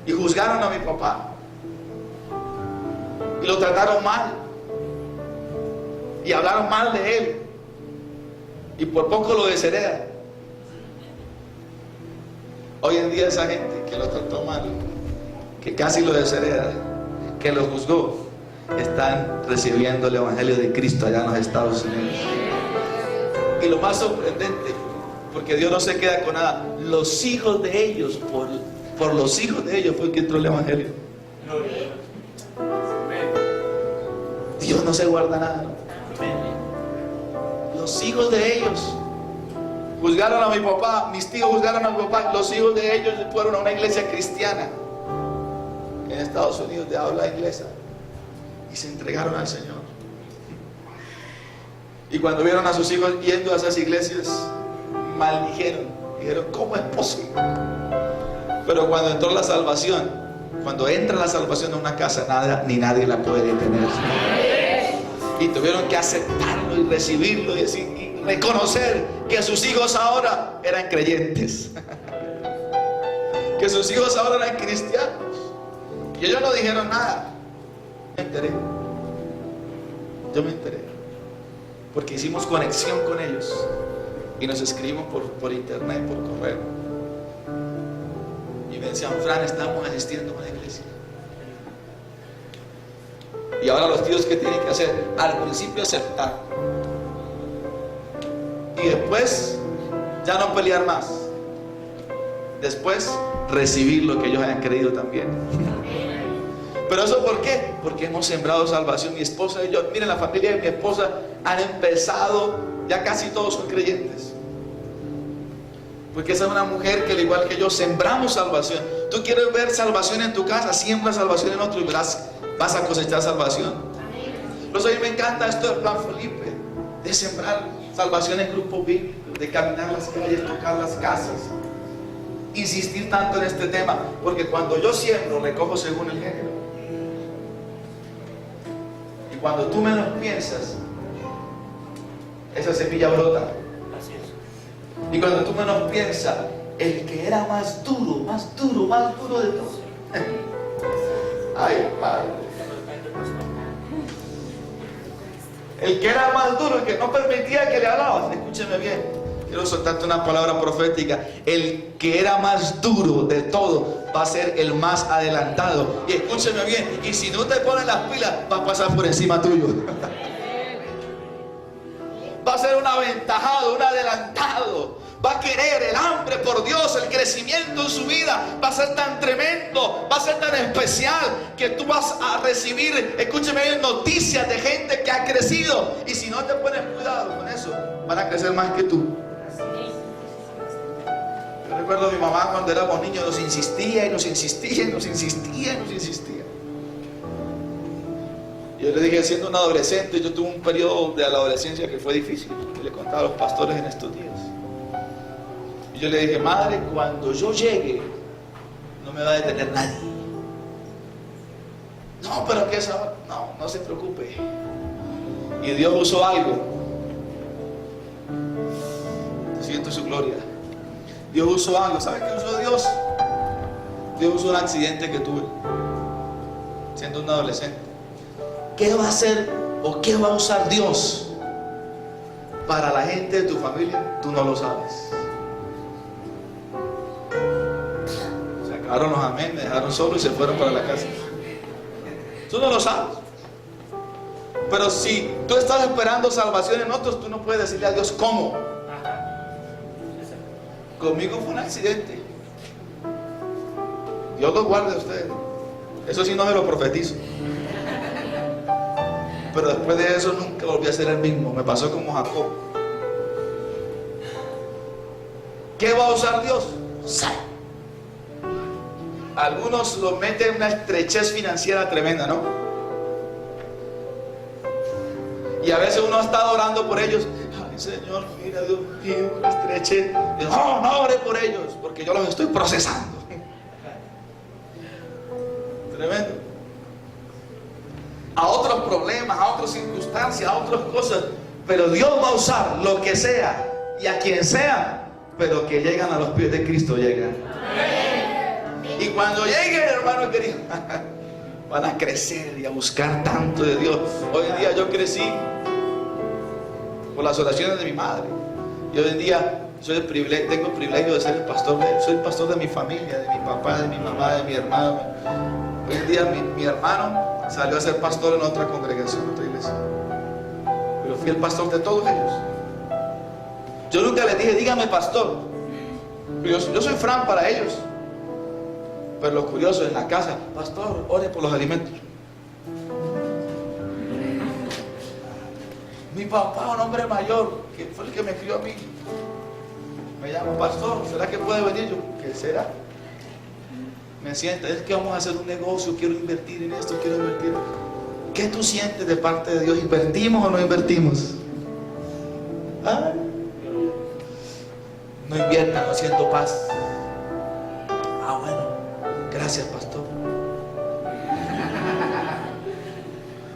[SPEAKER 1] y juzgaron a mi papá y lo trataron mal y hablaron mal de él, y por poco lo desheredan. Hoy en día esa gente que lo trató mal, que casi lo deshereda, que lo juzgó, están recibiendo el evangelio de Cristo allá en los Estados Unidos. Y lo más sorprendente, porque Dios no se queda con nada, los hijos de ellos, por los hijos de ellos fue que entró el evangelio. Dios no se guarda nada. Los hijos de ellos juzgaron a mi papá, mis tíos juzgaron a mi papá, los hijos de ellos fueron a una iglesia cristiana en Estados Unidos de habla inglesa y se entregaron al Señor. Y cuando vieron a sus hijos yendo a esas iglesias, maldijeron, dijeron, ¿cómo es posible? Pero cuando entró la salvación, cuando entra la salvación en una casa, nada ni nadie la puede detener. Y tuvieron que aceptarlo y recibirlo y decir, y reconocer que sus hijos ahora eran creyentes, que sus hijos ahora eran cristianos. Y ellos no dijeron nada. Me enteré. Yo me enteré porque hicimos conexión con ellos y nos escribimos por internet, por correo, y me decían, Fran, estamos asistiendo a una iglesia. Y ahora los tíos, ¿qué tienen que hacer? Al principio aceptar y después ya no pelear más, después recibir lo que ellos hayan creído también. ¿Pero eso por qué? Porque hemos sembrado salvación. Mi esposa y yo, miren, la familia de mi esposa han empezado, ya casi todos son creyentes. Porque esa es una mujer que, al igual que yo, sembramos salvación. Tú quieres ver salvación en tu casa, siembra salvación en otro y verás, vas a cosechar salvación. Por eso a mí me encanta esto del plan Felipe, de sembrar salvación en grupos bíblicos, de caminar las calles, tocar las casas. Insistir tanto en este tema, porque cuando yo siembro, recojo según el género. Cuando tú menos piensas, esa semilla brota. Así es. Y cuando tú menos piensas, el que era más duro de todos. Ay, Padre. El que era más duro, el que no permitía que le hablabas, escúcheme bien, quiero soltarte una palabra profética. El que era más duro de todo va a ser el más adelantado. Y escúcheme bien, y si no te pones las pilas, va a pasar por encima tuyo. Va a ser un aventajado, un adelantado. Va a querer el hambre por Dios, el crecimiento en su vida va a ser tan tremendo, va a ser tan especial, que tú vas a recibir, escúcheme bien, noticias de gente que ha crecido. Y si no te pones cuidado con eso, van a crecer más que tú. Yo recuerdo a mi mamá cuando éramos niños, nos insistía y nos insistía y nos insistía y nos insistía. Yo le dije, siendo un adolescente, yo tuve un periodo de la adolescencia que fue difícil. Y le contaba a los pastores en estos días. Y yo le dije, madre, cuando yo llegue, no me va a detener nadie. No, pero ¿qué es ahora? No se preocupe. Y Dios usó algo. Siento su gloria. Dios usó algo. ¿Sabe qué usó Dios? Dios usó un accidente que tuve siendo un adolescente. ¿Qué va a hacer o qué va a usar Dios para la gente de tu familia? Tú no lo sabes. Se acabaron los amén, me dejaron solo y se fueron para la casa. Tú no lo sabes. Pero si tú estás esperando salvación en otros, tú no puedes decirle a Dios cómo. Conmigo fue un accidente. Dios lo guarde a ustedes. Eso sí no me lo profetizo. Pero después de eso nunca volví a ser el mismo. Me pasó como Jacob. ¿Qué va a usar Dios? Sal. Algunos lo meten en una estrechez financiera tremenda, ¿no? Y a veces uno ha estado orando por ellos. Ay, Señor, mira, Dios mío, una estrechez. No ore por ellos, porque yo los estoy procesando. Tremendo. A otros problemas, a otras circunstancias, a otras cosas. Pero Dios va a usar lo que sea y a quien sea, pero que llegan a los pies de Cristo, llegan. Y cuando lleguen, hermano querido, van a crecer y a buscar tanto de Dios. Hoy en día yo crecí por las oraciones de mi madre. Y hoy en día tengo el privilegio de ser el pastor soy el pastor de mi familia, de mi papá, de mi mamá, de mi hermano. Hoy en día mi hermano salió a ser pastor en otra congregación, en otra iglesia. Pero fui el pastor de todos ellos. Yo nunca les dije, dígame pastor. Yo soy Fran para ellos. Pero lo curioso, en la casa, pastor, ore por los alimentos. Mi papá, un hombre mayor, que fue el que me crió a mí, me llama, pastor, ¿será que puede venir? Yo, ¿qué será? Me sienta, es que vamos a hacer un negocio, quiero invertir en esto, quiero invertir. ¿Qué tú sientes de parte de Dios? ¿Invertimos o no invertimos? ¿Ah? No inviertan, no siento paz. Ah, bueno, gracias, pastor.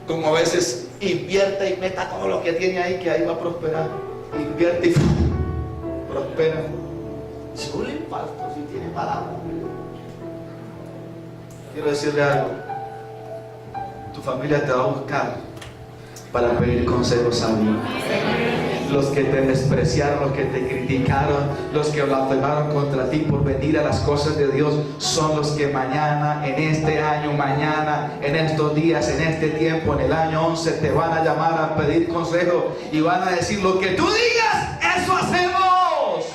[SPEAKER 1] Como a veces invierta y meta todo lo que tiene ahí, que ahí va a prosperar. Invierte y prospera. Si un impacto, si tiene palabra. Quiero decirle algo. Tu familia te va a buscar para pedir consejos sabios. Los que te despreciaron, los que te criticaron, los que blasfemaron contra ti por venir a las cosas de Dios, son los que mañana, en este año, mañana, en estos días, en este tiempo, en el año 11, te van a llamar a pedir consejo y van a decir: lo que tú digas, eso hacemos.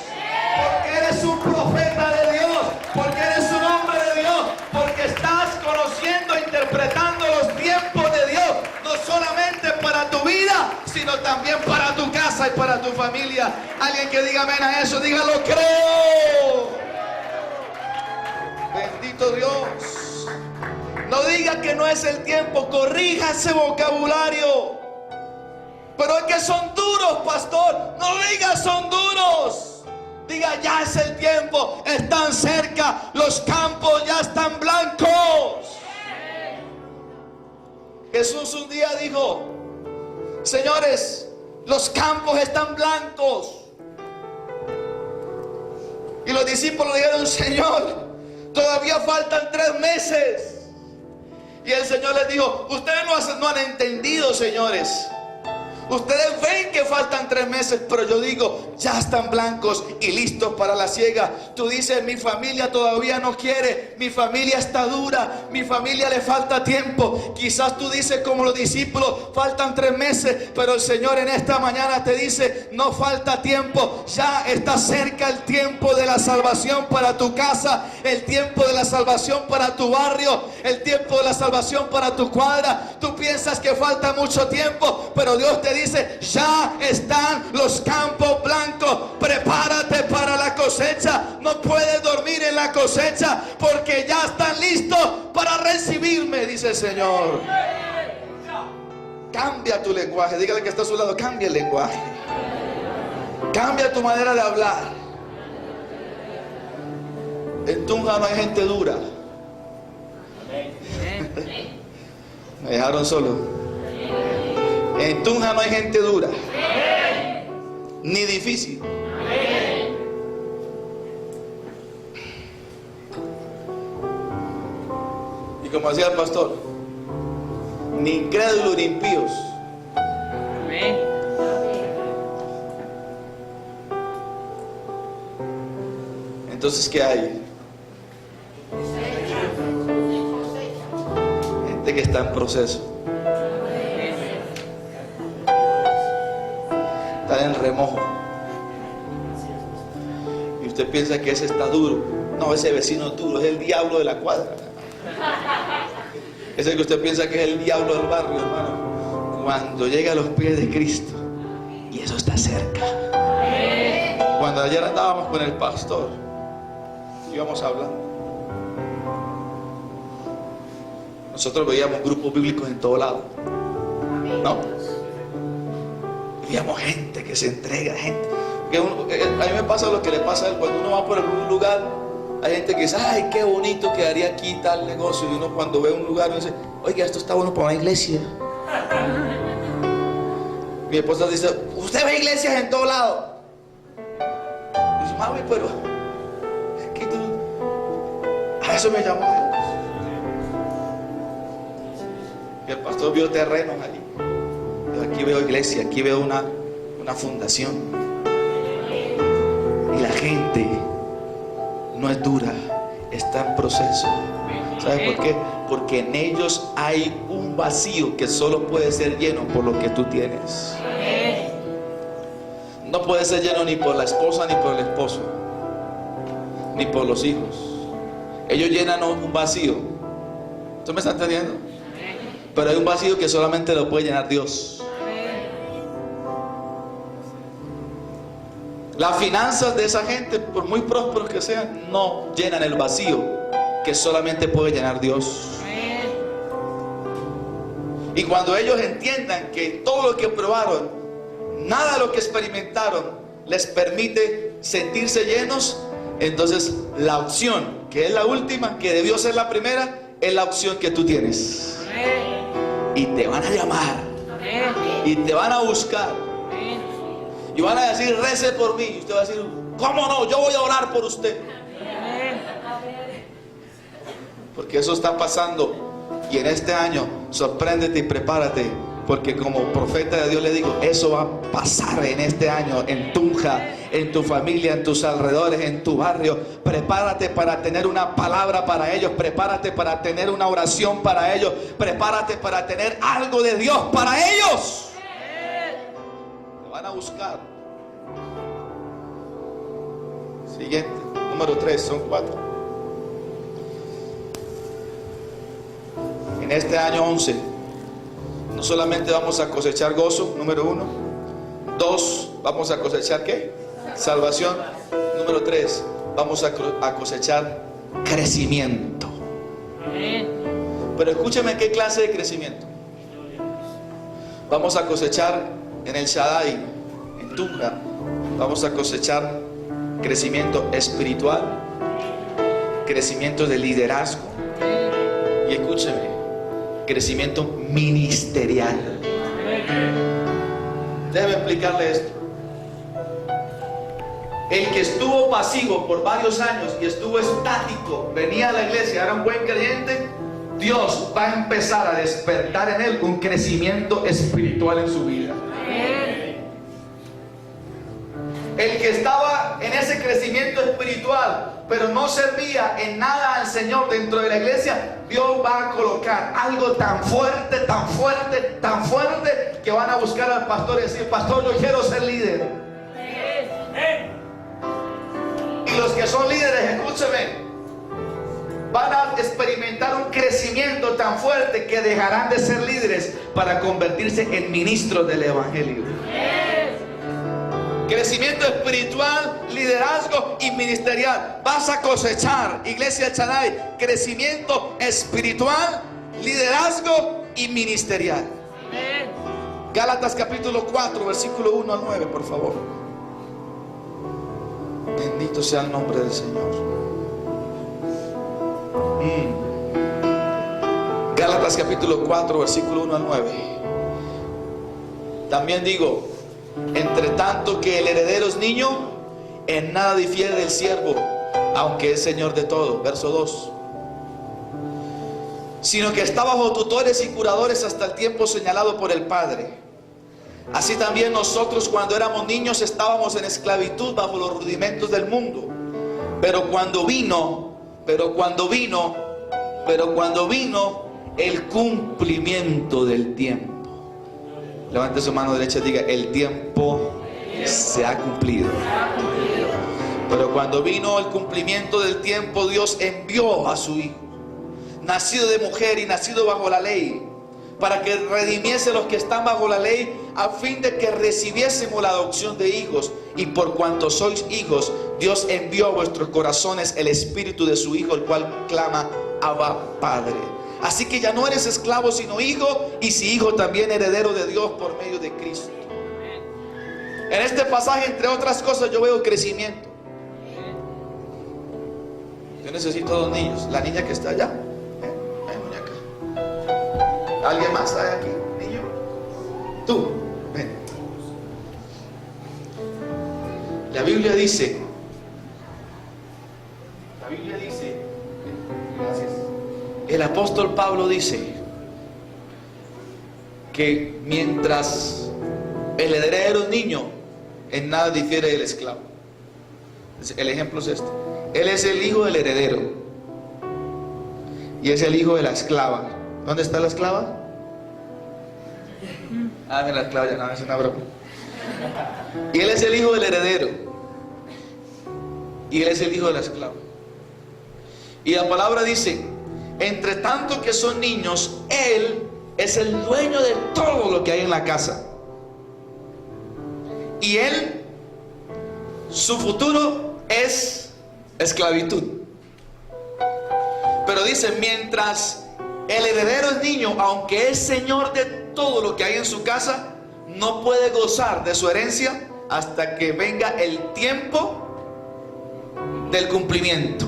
[SPEAKER 1] Porque eres un profeta de Dios, porque eres un hombre de Dios, porque estás conociendo, interpretando los tiempos de Dios, no solamente para tu vida, sino también para tu casa y para tu familia. Alguien que diga amén a eso, dígalo, creo. Bendito Dios. No diga que no es el tiempo, corrija ese vocabulario. Pero es que son duros, pastor. No diga son duros. Diga, ya es el tiempo, están cerca, los campos ya están blancos. Jesús un día dijo: señores, los campos están blancos. Y los discípulos dijeron: Señor, todavía faltan 3 meses. Y el Señor les dijo: ustedes no han entendido, señores. Ustedes ven que faltan 3 meses, pero yo digo, ya están blancos y listos para la siega. Tú dices, mi familia todavía no quiere, mi familia está dura, mi familia le falta tiempo. Quizás tú dices como los discípulos, faltan 3 meses, pero el Señor en esta mañana te dice, no falta tiempo, ya está cerca el tiempo de la salvación para tu casa, el tiempo de la salvación para tu barrio, el tiempo de la salvación para tu cuadra. Tú piensas que falta mucho tiempo, pero Dios te dice, ya están los campos blancos, prepárate para la cosecha. No puedes dormir en la cosecha, porque ya están listos para recibirme, dice el Señor. Cambia tu lenguaje. Dígale que está a su lado, cambia el lenguaje, cambia tu manera de hablar. En Tunja no hay gente dura. Me dejaron solo. En Tunja no hay gente dura ni difícil. Y como decía el pastor, ni incrédulos ni impíos. Entonces, ¿qué hay? Gente que está en proceso, está en remojo. Y usted piensa que ese está duro. No, ese vecino es duro, es el diablo de la cuadra. Ese que usted piensa que es el diablo del barrio, hermano, cuando llega a los pies de Cristo, y eso está cerca. Cuando ayer andábamos con el pastor, íbamos hablando, nosotros veíamos grupos bíblicos en todo lado, ¿no? Veíamos gente que se entrega, gente que a mí me pasa lo que le pasa a él. Cuando uno va por algún lugar, hay gente que dice, ay, qué bonito quedaría aquí tal negocio. Y uno cuando ve un lugar, uno dice, oiga, esto está bueno para una iglesia. Mi esposa dice, usted ve iglesias en todo lado. Y dice, mami, pero aquí tú, a eso me llamó Dios. Y el pastor vio terrenos allí. Yo aquí veo iglesia, aquí veo una fundación. Y la gente no es dura, está en proceso. ¿Sabes por qué? Porque en ellos hay un vacío que solo puede ser lleno por lo que tú tienes. No puede ser lleno ni por la esposa, ni por el esposo, ni por los hijos. Ellos llenan un vacío. ¿Tú me estás entendiendo? Pero hay un vacío que solamente lo puede llenar Dios. Las finanzas de esa gente, por muy prósperos que sean, no llenan el vacío que solamente puede llenar Dios. Y cuando ellos entiendan que todo lo que probaron, nada de lo que experimentaron les permite sentirse llenos, entonces la opción, que es la última, que debió ser la primera, es la opción que tú tienes. Y te van a llamar, y te van a buscar, y van a decir, rece por mí. Y usted va a decir, ¿cómo no? Yo voy a orar por usted. Porque eso está pasando. Y en este año, sorpréndete y prepárate, porque como profeta de Dios le digo, eso va a pasar en este año, en Tunja, en tu familia, en tus alrededores, en tu barrio. Prepárate para tener una palabra para ellos, prepárate para tener una oración para ellos, prepárate para tener algo de Dios para ellos. Te van a buscar. Siguiente, número 3, son 4. En este año 11, no solamente vamos a cosechar gozo, número 1. 2, vamos a cosechar ¿qué? Salvación. Número 3, vamos a cosechar crecimiento. Pero escúcheme qué clase de crecimiento. Vamos a cosechar en el Shaddai, en Tunja, vamos a cosechar crecimiento espiritual, crecimiento de liderazgo y escúcheme, crecimiento ministerial. Déjeme explicarle esto. El que estuvo pasivo por varios años y estuvo estático, venía a la iglesia, era un buen creyente, Dios va a empezar a despertar en él un crecimiento espiritual en su vida. El que estaba en ese crecimiento espiritual, pero no servía en nada al Señor dentro de la iglesia, Dios va a colocar algo tan fuerte, tan fuerte, tan fuerte, que van a buscar al pastor y decir: pastor, yo quiero ser líder. Y los que son líderes, escúcheme, van a experimentar un crecimiento tan fuerte que dejarán de ser líderes para convertirse en ministros del evangelio. Crecimiento espiritual, liderazgo y ministerial. Vas a cosechar, Iglesia El Shaddai, crecimiento espiritual, liderazgo y ministerial. Gálatas capítulo 4, versículo 1 al 9, por favor. Bendito sea el nombre del Señor. Gálatas capítulo 4, versículo 1 al 9. También digo: entre tanto que el heredero es niño, en nada difiere del siervo, aunque es señor de todo. Verso 2. Sino que está bajo tutores y curadores hasta el tiempo señalado por el Padre. Así también nosotros, cuando éramos niños, estábamos en esclavitud bajo los rudimentos del mundo. Pero cuando vino el cumplimiento del tiempo. Levante su mano derecha y diga: el tiempo se ha cumplido. Pero cuando vino el cumplimiento del tiempo, Dios envió a su Hijo, nacido de mujer y nacido bajo la ley, para que redimiese a los que están bajo la ley, a fin de que recibiésemos la adopción de hijos. Y por cuanto sois hijos, Dios envió a vuestros corazones el espíritu de su Hijo, el cual clama: Abba, Padre. Así que ya no eres esclavo sino hijo, y si hijo, también heredero de Dios por medio de Cristo. En este pasaje, entre otras cosas, yo veo crecimiento. Yo necesito 2 niños. La niña que está allá, muñeca. ¿Alguien más hay aquí, niño? Tú, ven. La Biblia dice, gracias. El apóstol Pablo dice que mientras el heredero es niño, en nada difiere del esclavo. El ejemplo es este: él es el hijo del heredero y es el hijo de la esclava. ¿Dónde está la esclava? Mira, la esclava ya no, es una broma. Y él es el hijo del heredero y él es el hijo de la esclava. Y la palabra dice: entre tanto que son niños, él es el dueño de todo lo que hay en la casa. Y él, su futuro es esclavitud. Pero dice: mientras el heredero es niño, aunque es señor de todo lo que hay en su casa, no puede gozar de su herencia hasta que venga el tiempo del cumplimiento.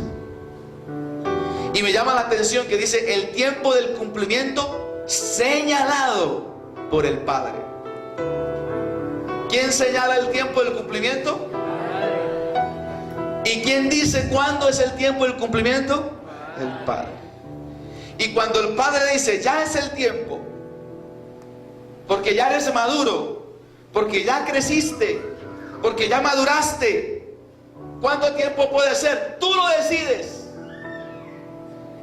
[SPEAKER 1] Y me llama la atención que dice: el tiempo del cumplimiento señalado por el Padre. ¿Quién señala el tiempo del cumplimiento? ¿Y quién dice cuándo es el tiempo del cumplimiento? El Padre. Y cuando el Padre dice: ya es el tiempo, porque ya eres maduro, porque ya creciste, porque ya maduraste, ¿cuánto tiempo puede ser? Tú lo decides.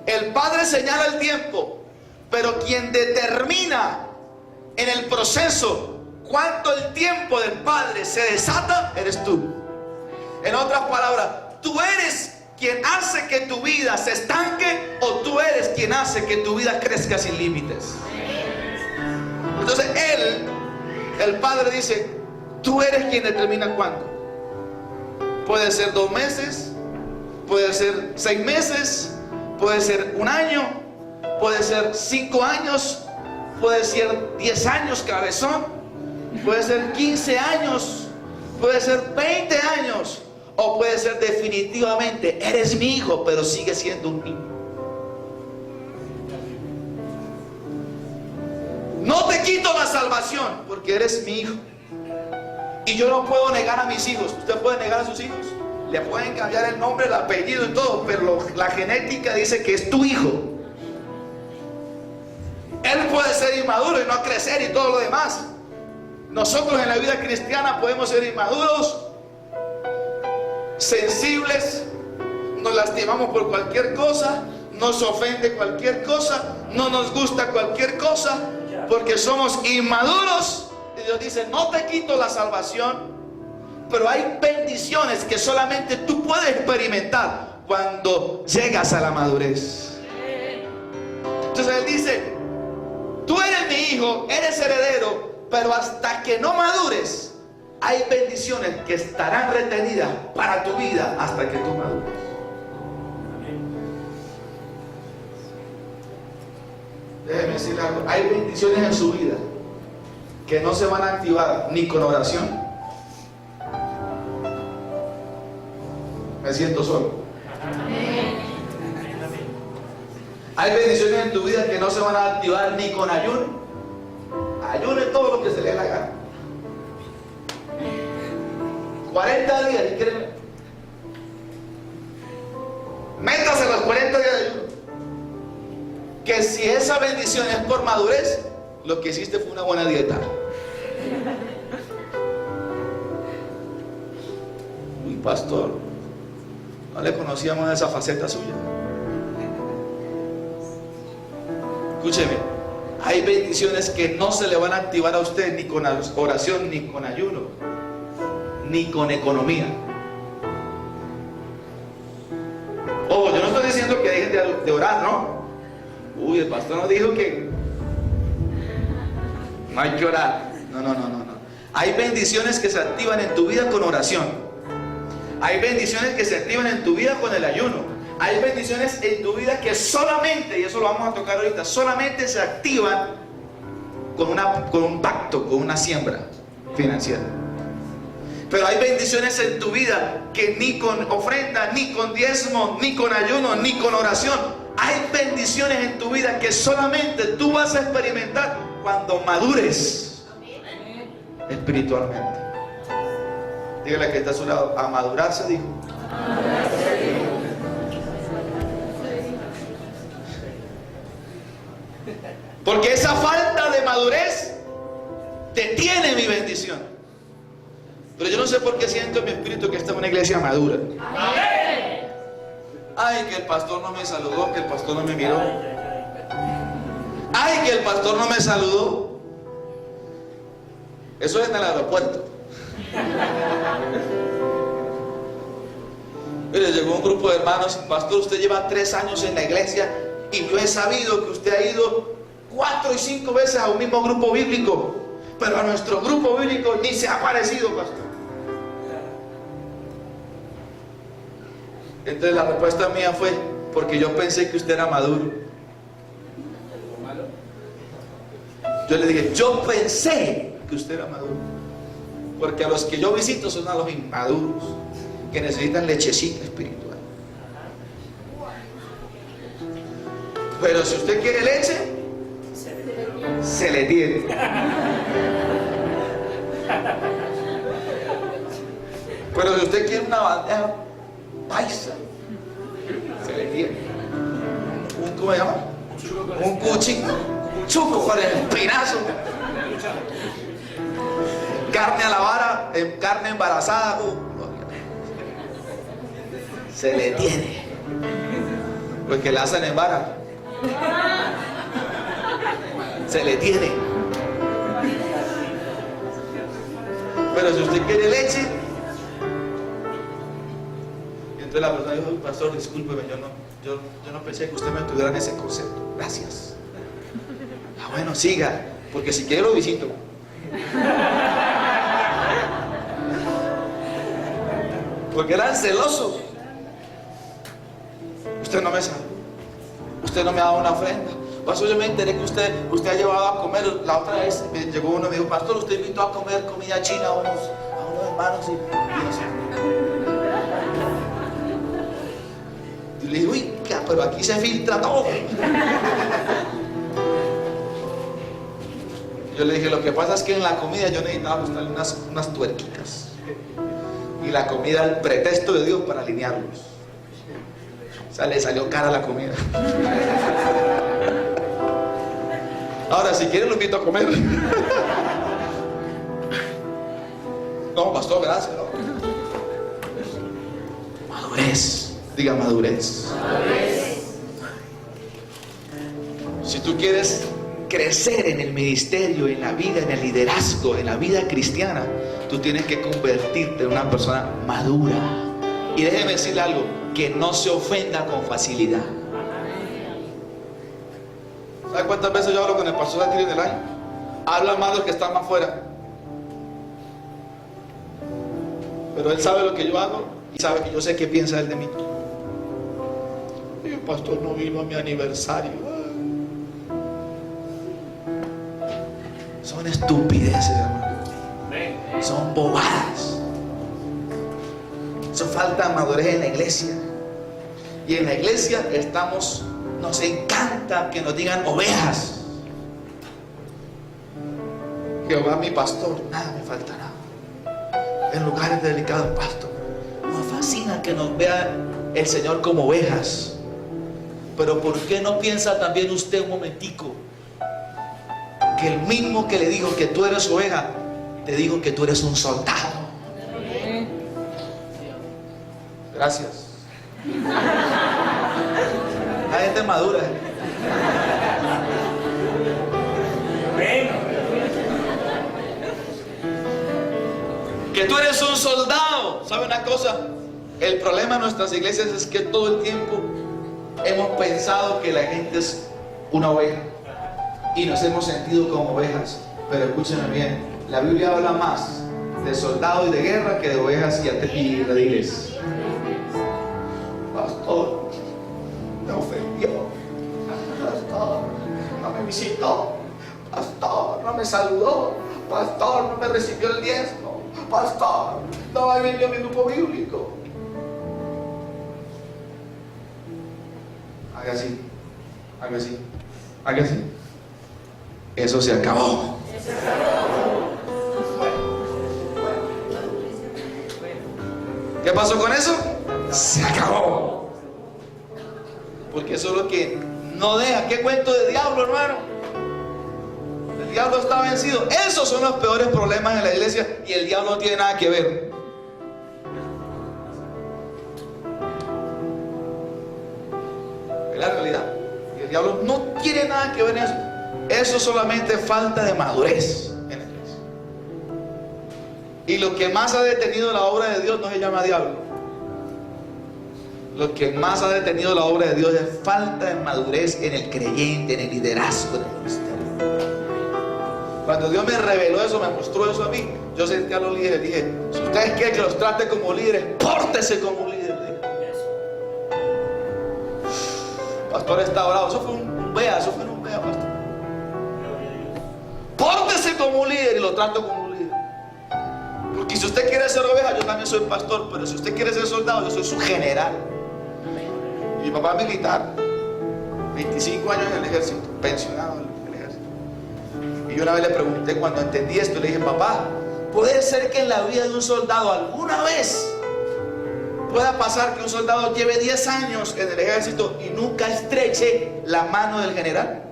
[SPEAKER 1] El Padre señala el tiempo, pero quien determina en el proceso cuánto el tiempo del Padre se desata, eres tú. En otras palabras, tú eres quien hace que tu vida se estanque, o tú eres quien hace que tu vida crezca sin límites. Entonces el Padre dice: tú eres quien determina cuándo. Puede ser 2 meses, puede ser 6 meses, puede ser 1 año, puede ser 5 años, puede ser 10 años, cabezón, puede ser 15 años, puede ser 20 años, o puede ser definitivamente: eres mi hijo, pero sigue siendo un niño. No te quito la salvación porque eres mi hijo. Y yo no puedo negar a mis hijos. ¿Usted puede negar a sus hijos? Le pueden cambiar el nombre, el apellido y todo, pero la genética dice que es tu hijo. Él puede ser inmaduro y no crecer y todo lo demás. Nosotros en la vida cristiana podemos ser inmaduros sensibles, nos lastimamos por cualquier cosa, nos ofende cualquier cosa, no nos gusta cualquier cosa, porque somos inmaduros. Y Dios dice, no te quito la salvación, pero hay bendiciones que solamente tú puedes experimentar cuando llegas a la madurez. Entonces Él dice, tú eres mi hijo, eres heredero, pero hasta que no madures, hay bendiciones que estarán retenidas para tu vida hasta que tú madures. Déjeme decirle algo, hay bendiciones en su vida que no se van a activar ni con oración. Me siento solo. Hay bendiciones en tu vida que no se van a activar ni con ayuno. Ayune todo lo que se le dé la gana. 40 días, y créeme, métase los 40 días de ayuno. Que si esa bendición es por madurez, lo que hiciste fue una buena dieta. Uy, pastor, no le conocíamos esa faceta suya. Escúcheme, hay bendiciones que no se le van a activar a usted ni con oración, ni con ayuno, ni con economía. Ojo, yo no estoy diciendo que dejen de orar, ¿no? Uy, el pastor nos dijo que no hay que orar. No. Hay bendiciones que se activan en tu vida con oración. Hay bendiciones que se activan en tu vida con el ayuno. Hay bendiciones en tu vida que solamente, y eso lo vamos a tocar ahorita, solamente se activan con un pacto, con una siembra financiera. Pero hay bendiciones en tu vida que ni con ofrenda, ni con diezmo, ni con ayuno, ni con oración. Hay bendiciones en tu vida que solamente tú vas a experimentar cuando madures espiritualmente. Dígale que está a su lado, a madurar se dijo. Porque esa falta de madurez detiene mi bendición. Pero yo no sé por qué siento en mi espíritu que esta es una iglesia madura. Ay, que el pastor no me saludó, que el pastor no me miró. Ay, que el pastor no me saludó. Eso es en el aeropuerto. Mire, llegó un grupo de hermanos, pastor, usted lleva 3 años en la iglesia y yo he sabido que usted ha ido 4 y 5 veces a un mismo grupo bíblico, pero a nuestro grupo bíblico ni se ha parecido, pastor. Entonces la respuesta mía fue, porque yo pensé que usted era maduro. Yo le dije, yo pensé que usted era maduro, porque a los que yo visito son a los inmaduros, que necesitan lechecita espiritual. Pero si usted quiere leche, se le tiene. Pero si usted quiere una bandeja paisa, se le tiene. ¿Cómo se llama? Un cuchuco con el espinazo. Carne a la vara, carne embarazada. Se le tiene. Porque la hacen en vara. Se le tiene. Pero si usted quiere leche, y entonces la persona dijo, pastor, discúlpeme, yo no pensé que usted me tuviera en ese concepto. Gracias. Ah, bueno, siga, porque si quiere lo visito. Porque eran celosos. Usted no me sabe. Usted no me ha dado una ofrenda. Pastor, yo me enteré que usted ha llevado a comer. La otra vez llegó uno y me dijo, pastor, usted invitó a comer comida china a unos hermanos y no sé. Y le digo, uy, pero aquí se filtra todo. Yo le dije, lo que pasa es que en la comida yo necesitaba buscarle unas tuerquitas. Y la comida el pretexto de Dios para alinearlos. O sea, le salió cara la comida. Ahora, si quieren, lo invito a comer. No, pastor, gracias. madurez. Diga madurez. Si tú quieres crecer en el ministerio, en la vida, en el liderazgo, en la vida cristiana, tú tienes que convertirte en una persona madura. Y déjeme decirle algo, que no se ofenda con facilidad. ¿Sabe cuántas veces yo hablo con el pastor aquí en el año? Habla más de los que están más afuera. Pero él sabe lo que yo hago y sabe que yo sé qué piensa él de mí. Y el pastor no vino a mi aniversario. Son estupideces, hermano. Son bobadas. Eso falta madurez en la iglesia. Y en la iglesia nos encanta que nos digan ovejas. Jehová mi pastor, nada me faltará. En lugares delicados pasto. Nos fascina que nos vea el Señor como ovejas. Pero ¿por qué no piensa también usted un momentico que el mismo que le dijo que tú eres oveja, te dijo que tú eres un soldado? Gracias. La gente madura. Que tú eres un soldado. ¿Sabe una cosa? El problema de nuestras iglesias es que todo el tiempo hemos pensado que la gente es una oveja y nos hemos sentido como ovejas. Pero escúchenme bien, la Biblia habla más de soldado y de guerra que de ovejas y rediles. Pastor, me ofendió. Pastor, no me visitó. Pastor, no me saludó. Pastor, no me recibió el diezmo. Pastor, no va a venir a mi grupo bíblico. Haga así, haga así, haga así. Eso se acabó. ¿Qué pasó con eso? Se acabó. Porque eso es lo que no deja. ¿Qué cuento de diablo, hermano? El diablo está vencido. Esos son los peores problemas en la iglesia y el diablo no tiene nada que ver. Es la realidad. Y el diablo no tiene nada que ver en eso. Eso es solamente falta de madurez en la iglesia. Y lo que más ha detenido la obra de Dios no se llama diablo. Lo que más ha detenido la obra de Dios es falta de madurez en el creyente, en el liderazgo del ministerio. Cuando Dios me reveló eso, me mostró eso a mí, yo senté a los líderes y dije: si ustedes quieren que los trate como líderes, pórtese como líder. Pastor está bravo. Eso fue un vea, pastor. Pórtese como un líder y lo trato como un líder. Porque si usted quiere ser oveja, yo también soy pastor. Pero si usted quiere ser soldado, yo soy su general. Y mi papá es militar, 25 años en el ejército, pensionado en el ejército. Y yo una vez le pregunté, cuando entendí esto, le dije: papá, ¿puede ser que en la vida de un soldado alguna vez pueda pasar que un soldado lleve 10 años en el ejército y nunca estreche la mano del general?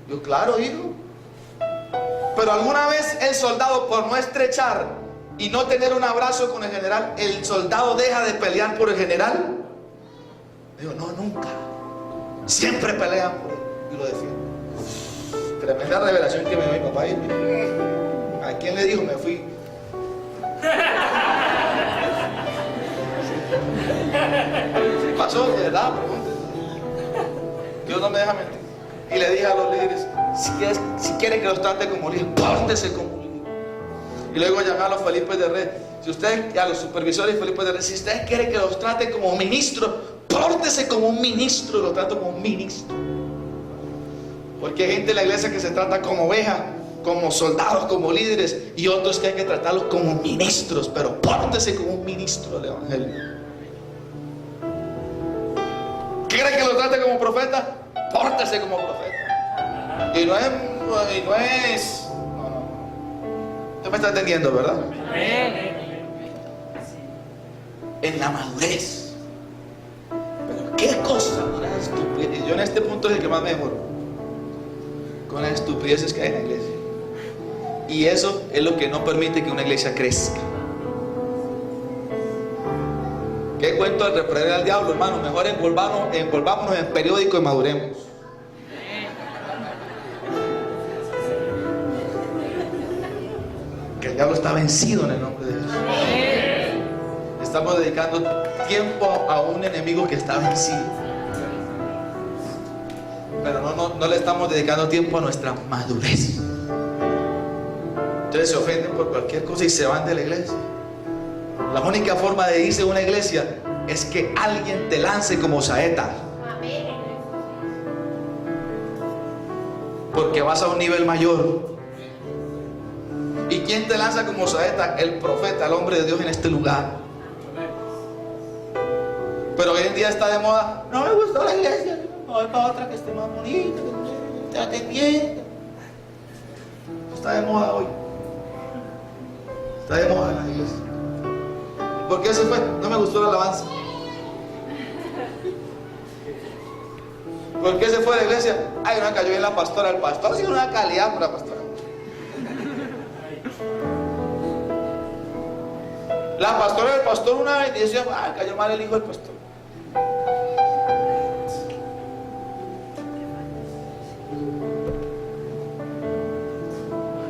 [SPEAKER 1] Yo: claro, hijo. Pero alguna vez el soldado, por no estrechar y no tener un abrazo con el general, ¿el soldado deja de pelear por el general? Digo: no, nunca. Siempre pelean por él y lo defienden. Tremenda revelación que me dio mi papá. ¿A quién le dijo? Me fui. Pasó, de verdad, pregúntese. Dios no me deja mentir. Y le dije a los líderes: si quieren que los trate como líder, pórtese como líder. Y luego llamé a los Felipes de Red. A los supervisores Felipes de Red: si ustedes quieren que los trate como ministro, pórtese como un ministro. Y lo trato como un ministro. Porque hay gente en la iglesia que se trata como oveja, como soldados, como líderes, y otros que hay que tratarlos como ministros. Pero pórtese como un ministro del evangelio. ¿Quiere que lo trate como profeta? Pórtese como profeta. Y no es. No. Usted me está entendiendo, ¿verdad? En la madurez. Pero qué cosa, una estupidez. Yo en este punto es el que más me demoro. Con las estupideces que hay en la iglesia. Y eso es lo que no permite que una iglesia crezca. ¿Qué cuento de reprender al diablo, hermano? Mejor envolvámonos en periódico y maduremos. Que el diablo está vencido en el nombre de Jesús. Estamos dedicando tiempo a un enemigo que está vencido. Pero no le estamos dedicando tiempo a nuestra madurez. Entonces se ofenden por cualquier cosa y se van de la iglesia. La única forma de irse de una iglesia es que alguien te lance como saeta. Porque vas a un nivel mayor. ¿Y quién te lanza como saeta? El profeta, el hombre de Dios en este lugar. Pero hoy en día está de moda. No me gustó la iglesia, voy para otra que esté más bonita, que te trate bien. Está de moda hoy. Está de moda en la iglesia. ¿Por qué se fue? No me gustó la alabanza. ¿Por qué se fue de la iglesia? Ay, no me cayó bien la pastora. El pastor tiene una calidad para pastora. La pastora del pastor una vez decía, ah, cayó mal el hijo del pastor.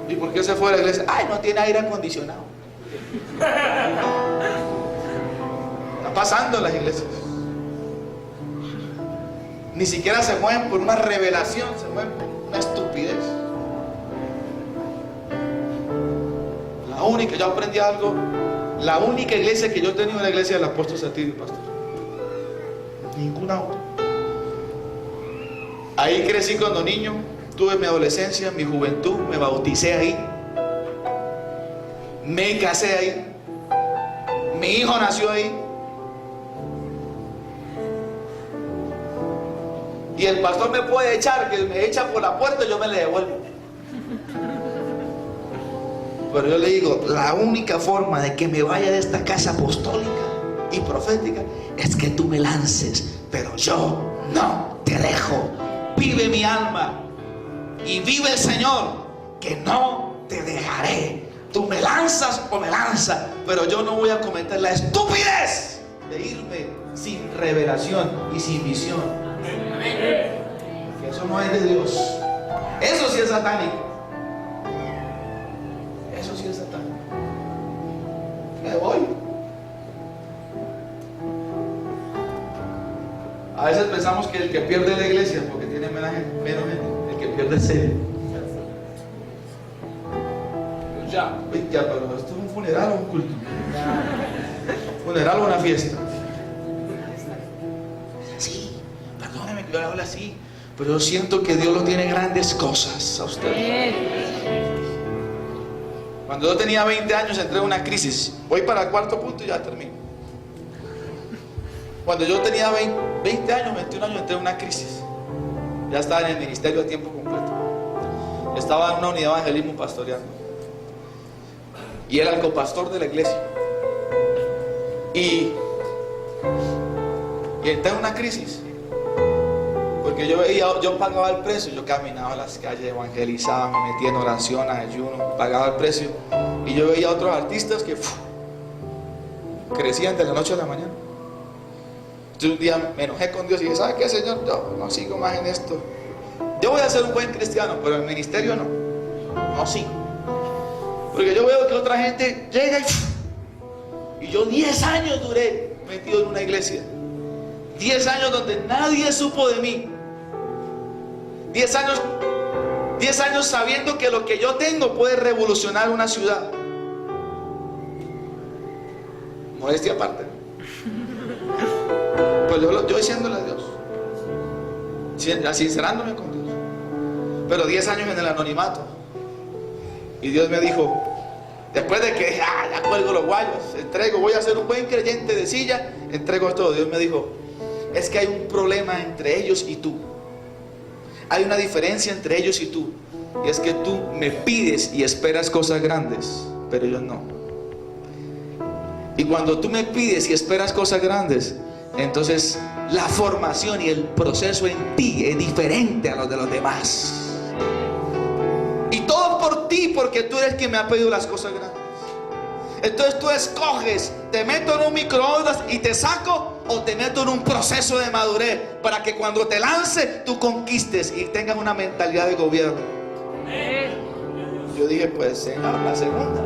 [SPEAKER 1] ¿Y por qué se fue de la iglesia? Ay, no tiene aire acondicionado. Está pasando en las iglesias. Ni siquiera se mueven por una revelación, se mueven por una estupidez. La única, yo aprendí algo. La única iglesia que yo he tenido es la iglesia del apóstol Satirio, pastor. Ninguna otra. Ahí crecí cuando niño, tuve mi adolescencia, mi juventud, me bauticé ahí, me casé ahí, mi hijo nació ahí. Y el pastor me puede echar, que me echa por la puerta y yo me le devuelvo. Pero yo le digo, la única forma de que me vaya de esta casa apostólica y profética es que tú me lances, pero yo no te dejo. Vive mi alma y vive el Señor, que no te dejaré. Tú me lanzas o me lanzas, pero yo no voy a cometer la estupidez de irme sin revelación y sin visión. Que eso no es de Dios. Eso sí es satánico. Eso sí es satánico. Me voy. A veces pensamos que el que pierde la iglesia porque tiene menos gente, el que pierde es él. Ya, pero esto es un funeral o un culto. Funeral o una fiesta. Sí, perdóneme que yo le hable así, pero yo siento que Dios lo tiene grandes cosas a usted. Cuando yo tenía 20 años entré en una crisis. Voy para el cuarto punto y ya termino. Cuando yo tenía 20 años, 21 años, entré en una crisis. Ya estaba en el ministerio a tiempo completo. Estaba en una unidad de evangelismo pastoreando. Y era el copastor de la iglesia. Y entré en una crisis. Porque yo pagaba el precio. Yo caminaba a las calles, evangelizaba, me metía en oración, ayuno, pagaba el precio. Y yo veía a otros artistas que crecían de la noche a la mañana. Entonces un día me enojé con Dios y dije, ¿sabe qué, Señor? Yo no sigo más en esto. Yo voy a ser un buen cristiano, pero en el ministerio no sigo. Porque yo veo que otra gente llega y yo 10 años duré metido en una iglesia. 10 años donde nadie supo de mí. 10 años sabiendo que lo que yo tengo puede revolucionar una ciudad. Modestia aparte. Pues yo diciéndole a Dios, sincerándome con Dios. Pero 10 años en el anonimato. Y Dios me dijo, después de que ya cuelgo los guayos, entrego, voy a ser un buen creyente de silla, entrego todo. Dios me dijo, es que hay un problema entre ellos y tú. Hay una diferencia entre ellos y tú. Y es que tú me pides y esperas cosas grandes, pero yo no. Y cuando tú me pides y esperas cosas grandes, entonces la formación y el proceso en ti es diferente a los de los demás. Y todo por ti, porque tú eres quien me ha pedido las cosas grandes. Entonces tú escoges, te meto en un microondas y te saco, o te meto en un proceso de madurez para que cuando te lance tú conquistes y tengas una mentalidad de gobierno. Yo dije, pues Señor, la segunda.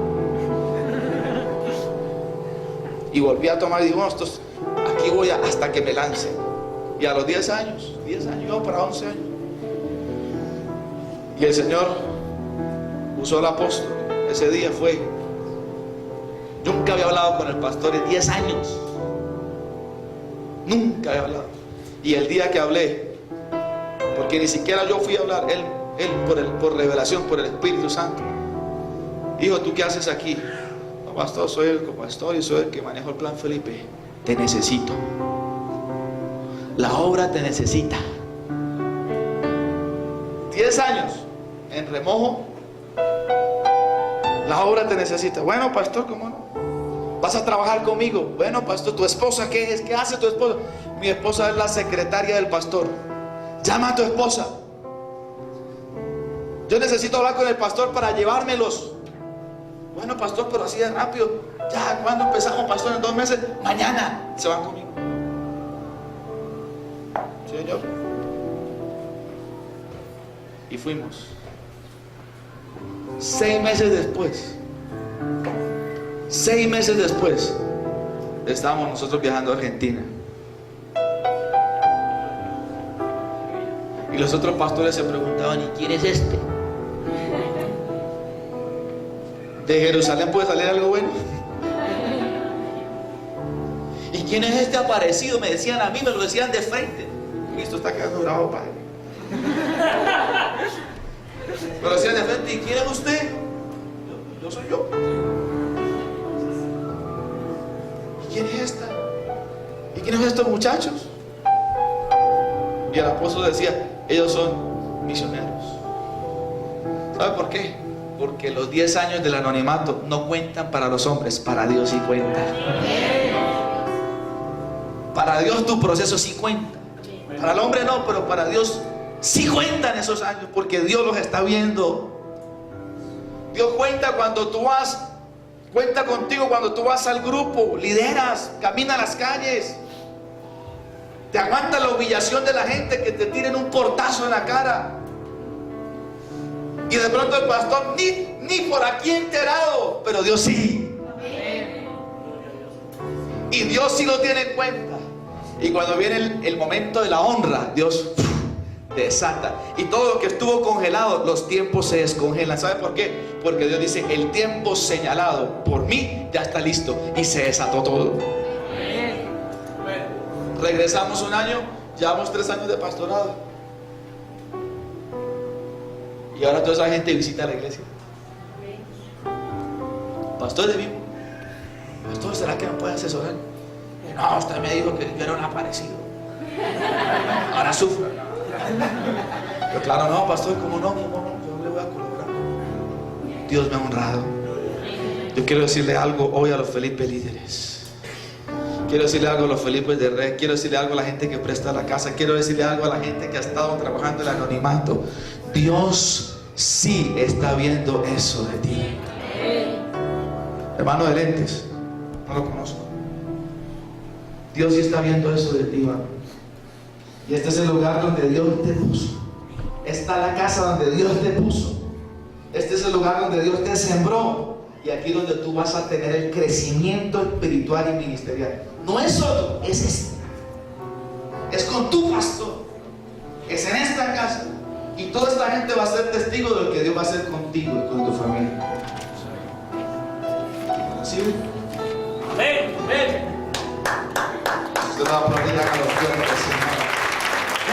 [SPEAKER 1] Y volví a tomar y digo, aquí voy hasta que me lance. Y a los 10 años, yo para 11 años. Y el Señor usó al apóstol. Ese día fue. Nunca había hablado con el pastor en 10 años. Nunca había hablado. Y el día que hablé, porque ni siquiera yo fui a hablar, él por revelación, por el Espíritu Santo, dijo, ¿tú qué haces aquí? No, pastor, soy el copastor y soy el que manejo el plan Felipe. Te necesito. La obra te necesita. 10 años en remojo. La obra te necesita. Bueno, pastor, ¿cómo no? ¿Vas a trabajar conmigo? Bueno, pastor, ¿tu esposa qué es? ¿Qué hace tu esposa? Mi esposa es la secretaria del pastor. Llama a tu esposa. Yo necesito hablar con el pastor para llevármelos. Bueno, pastor, pero así de rápido. Ya, ¿cuándo empezamos, pastor? En 2 meses. Mañana se van conmigo. Sí, señor. Y fuimos. 6 meses después, estábamos nosotros viajando a Argentina. Y los otros pastores se preguntaban, ¿y quién es este? ¿De Jerusalén puede salir algo bueno? ¿Y quién es este aparecido? Me decían a mí, me lo decían de frente. Y esto está quedando bravo, padre. Me lo decían de frente. ¿Y quién es usted? Yo soy yo. ¿Y quién es esta? ¿Y quiénes son estos muchachos? Y el apóstol decía, ellos son misioneros. ¿Sabe por qué? Porque los 10 años del anonimato no cuentan para los hombres, para Dios sí cuenta. Para Dios tu proceso sí cuenta. Para el hombre no, pero para Dios sí cuentan esos años, porque Dios los está viendo. Dios cuenta cuando tú vas, cuenta contigo cuando tú vas al grupo, lideras, camina las calles, te aguanta la humillación de la gente, que te tiren un portazo en la cara. Y de pronto el pastor ni por aquí enterado, pero Dios sí. Y Dios sí lo tiene en cuenta. Y cuando viene el momento de la honra, Dios desata. Y todo lo que estuvo congelado, los tiempos se descongelan. ¿Sabe por qué? Porque Dios dice, el tiempo señalado por mí ya está listo. Y se desató todo. Regresamos un año, llevamos 3 años de pastorado. Y ahora toda esa gente visita la iglesia. Pastor de vivo. Pastor, ¿será que me puede asesorar? No, usted me dijo que yo era un aparecido. Ahora sufro. Pero claro, no, pastor, ¿cómo no? Yo le voy a colaborar. Dios me ha honrado. Yo quiero decirle algo hoy a los Felipe líderes. Quiero decirle algo a los Felipes de Red. Quiero decirle algo a la gente que presta la casa. Quiero decirle algo a la gente que ha estado trabajando el anonimato. Dios sí está viendo eso de ti. Hermano de lentes, no lo conozco. Dios sí está viendo eso de ti, hermano. Y este es el lugar donde Dios te puso. Esta es la casa donde Dios te puso. Este es el lugar donde Dios te sembró. Y aquí donde tú vas a tener el crecimiento espiritual y ministerial. No es otro, es este. Es con tu pastor. Es en esta casa. Y toda esta gente va a ser testigo de lo que Dios va a hacer contigo y con tu familia. ¿Sí? Amén. Amén. Usted va a aplaudir a los Señor.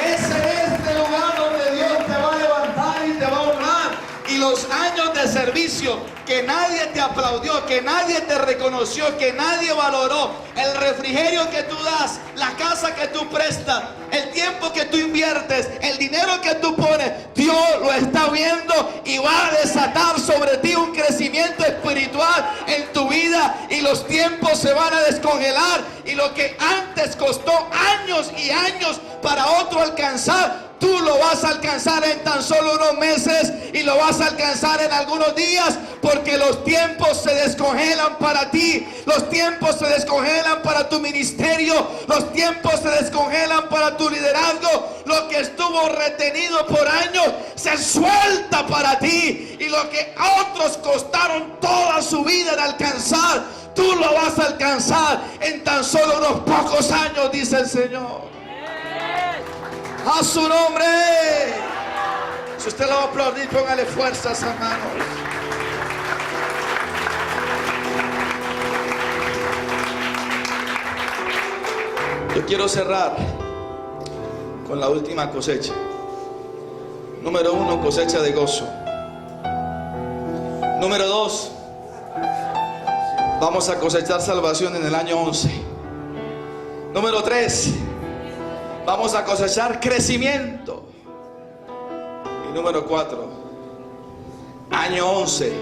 [SPEAKER 1] Es en este lugar donde Dios te va a levantar y te va a honrar. Y los años de servicio que nadie te aplaudió, que nadie te reconoció, que nadie valoró, el refrigerio que tú das, la casa que tú prestas, el tiempo que tú inviertes, el dinero que tú pones, Dios lo está viendo y va a desatar sobre ti un crecimiento espiritual en tu vida, y los tiempos se van a descongelar, y lo que antes costó años y años para otro alcanzar, tú lo vas a alcanzar en tan solo unos meses y lo vas a alcanzar en algunos días, porque los tiempos se descongelan para ti, los tiempos se descongelan para tu ministerio, los tiempos se descongelan para tu liderazgo. Lo que estuvo retenido por años se suelta para ti, y lo que a otros costaron toda su vida en alcanzar, tú lo vas a alcanzar en tan solo unos pocos años, dice el Señor. A su nombre. Si usted lo va a aplaudir, póngale fuerzas, hermanos. Yo quiero cerrar con la última cosecha. Número 1, cosecha de gozo. Número 2, vamos a cosechar salvación en el año 11. Número 3, vamos a cosechar crecimiento. Y número 4, año 11,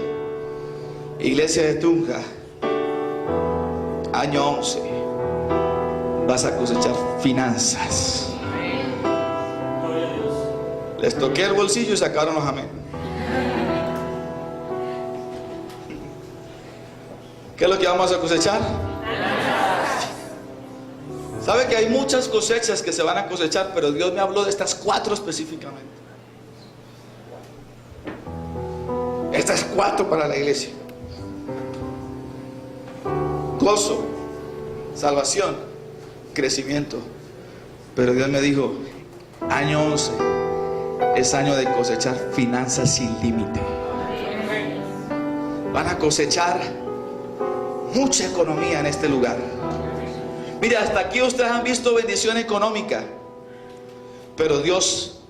[SPEAKER 1] iglesia de Tunja, año 11, vas a cosechar finanzas. Les toqué el bolsillo y sacaron los amén. ¿Qué es lo que vamos a cosechar? ¿Sabe que hay muchas cosechas que se van a cosechar? Pero Dios me habló de estas 4 específicamente. Estas 4 para la iglesia: gozo, salvación, crecimiento. Pero Dios me dijo, año 11 es año de cosechar finanzas sin límite. Van a cosechar mucha economía en este lugar. Mira, hasta aquí ustedes han visto bendición económica, pero Dios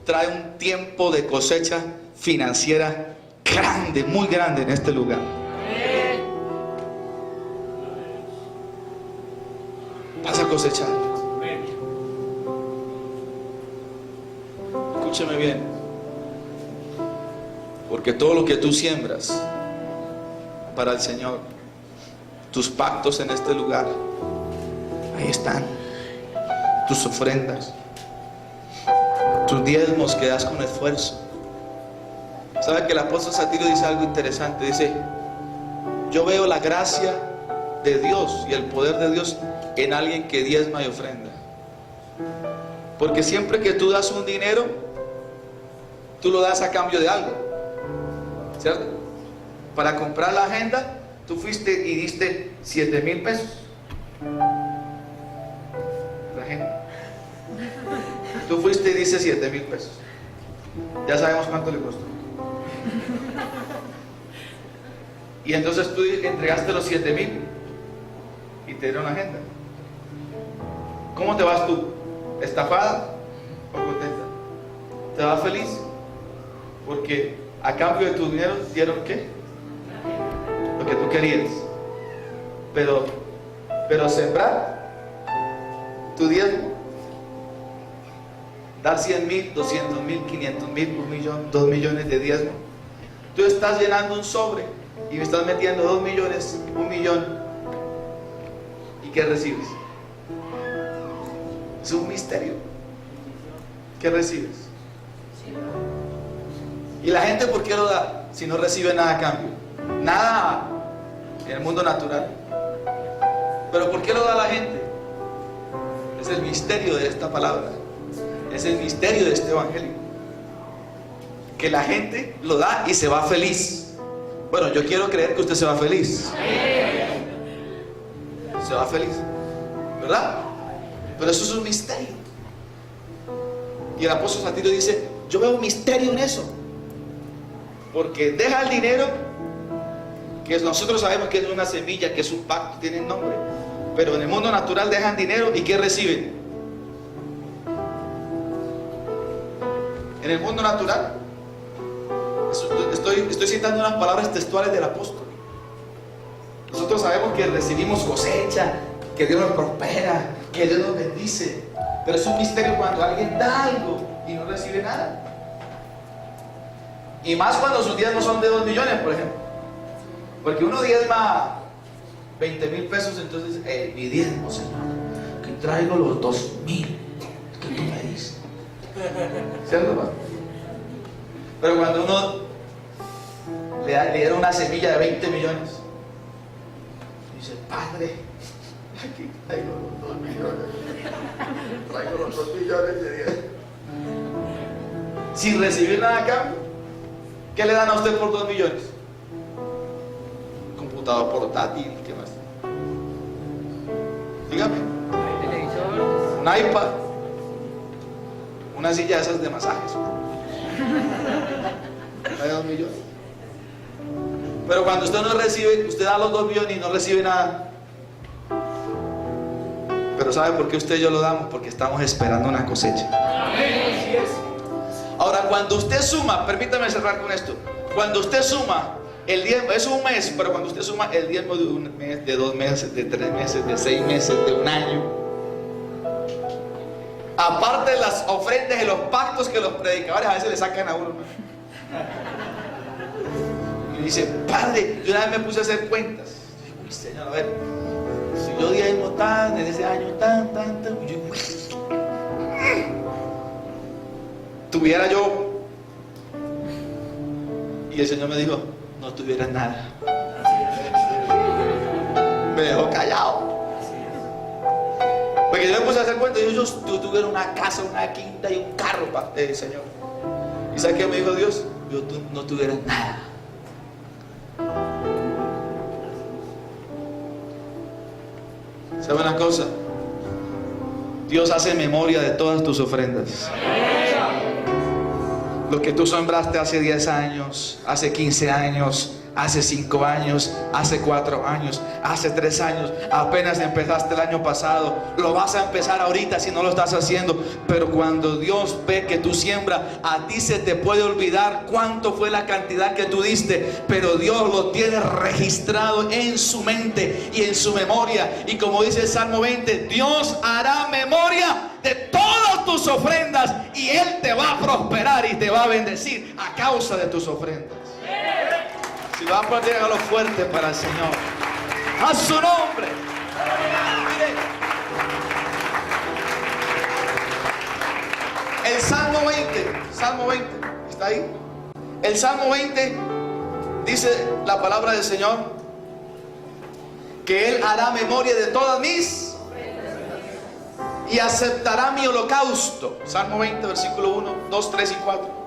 [SPEAKER 1] trae un tiempo de cosecha financiera grande, muy grande en este lugar. Vas a cosechar. Escúcheme bien, porque todo lo que tú siembras para el Señor, tus pactos en este lugar, ahí están. Tus ofrendas, tus diezmos que das con esfuerzo. ¿Sabe que el apóstol Satirio dice algo interesante? Dice, yo veo la gracia de Dios y el poder de Dios en alguien que diezma y ofrenda. Porque siempre que tú das un dinero, tú lo das a cambio de algo, ¿cierto? Para comprar la agenda, tú fuiste y diste 7,000 pesos. La agenda. Tú fuiste y diste 7,000 pesos. Ya sabemos cuánto le costó. Y entonces tú entregaste los 7,000 y te dieron la agenda. ¿Cómo te vas tú? ¿Estafada o contenta? ¿Te vas feliz? Porque a cambio de tu dinero dieron ¿qué? Lo que tú querías. Pero sembrar tu diezmo, dar 100,000, 200,000, 500,000, 1,000,000, 2 millones de diezmo. Tú estás llenando un sobre y me estás metiendo 2 millones, 1,000,000. ¿Y qué recibes? Es un misterio. ¿Qué recibes? ¿Y la gente por qué lo da si no recibe nada a cambio? Nada en el mundo natural. ¿Pero por qué lo da la gente? Es el misterio de esta palabra. Es el misterio de este evangelio. Que la gente lo da y se va feliz. Bueno, yo quiero creer que usted se va feliz. Se va feliz, ¿verdad? Pero eso es un misterio. Y el apóstol Satirio dice, yo veo un misterio en eso. Porque deja el dinero, que nosotros sabemos que es una semilla, que es un pacto, tiene nombre. Pero en el mundo natural dejan dinero y ¿qué reciben? En el mundo natural, estoy citando unas palabras textuales del apóstol. Nosotros sabemos que recibimos cosecha, que Dios nos prospera, que Dios nos bendice. Pero es un misterio cuando alguien da algo y no recibe nada. Y más cuando sus diezmos son de 2 millones, por ejemplo. Porque uno diezma 20,000 pesos, entonces, mi diezmo, Señor, que traigo los 2,000 que tú me diste. ¿Cierto, pastor? Pero cuando uno le dieron una semilla de 20 millones, dice, Padre, aquí traigo los 2 millones. Traigo los 2 millones de 10. Sin recibir nada a cambio, ¿qué le dan a usted por 2 millones? Computador portátil, ¿qué más? Dígame. Un iPad. Una silla de esas de masajes. Hay 2 millones. Pero cuando usted no recibe, usted da los 2 millones y no recibe nada. Pero ¿sabe por qué usted y yo lo damos? Porque estamos esperando una cosecha. Ahora, cuando usted suma, permítame cerrar con esto. Cuando usted suma el diezmo, es un mes, pero cuando usted suma el diezmo de un mes, de 2 meses, de 3 meses, de 6 meses, de un año, aparte de las ofrendas y los pactos que los predicadores a veces le sacan a uno, ¿no? Y dice, Padre, yo una vez me puse a hacer cuentas. Uy, Señor, a ver, si yo diezmo tan, en ese año tan, yo, tuviera yo, y el Señor me dijo, no tuvieras nada. Me dejó callado. Porque yo me puse a hacer cuenta, yo tuviera una casa, una quinta y un carro, Señor. ¿Y sabes qué me dijo Dios? Yo no tuvieras nada. ¿Sabe una cosa? Dios hace memoria de todas tus ofrendas. Lo que tú sembraste hace 10 años, hace 15 años, hace 5 años, hace 4 años, hace 3 años, apenas empezaste el año pasado, lo vas a empezar ahorita si no lo estás haciendo. Pero cuando Dios ve que tú siembras, a ti se te puede olvidar cuánto fue la cantidad que tú diste, pero Dios lo tiene registrado en su mente y en su memoria. Y como dice el Salmo 20, Dios hará memoria de todas tus ofrendas y Él te va a prosperar y te va a bendecir a causa de tus ofrendas. Si va a aplaudir, hágalo fuerte para el Señor. A su nombre. Mire, el Salmo 20, ¿está ahí? El Salmo 20 dice la palabra del Señor que Él hará memoria de todas mis y aceptará mi holocausto. Salmo 20, versículo 1, 2, 3 y 4.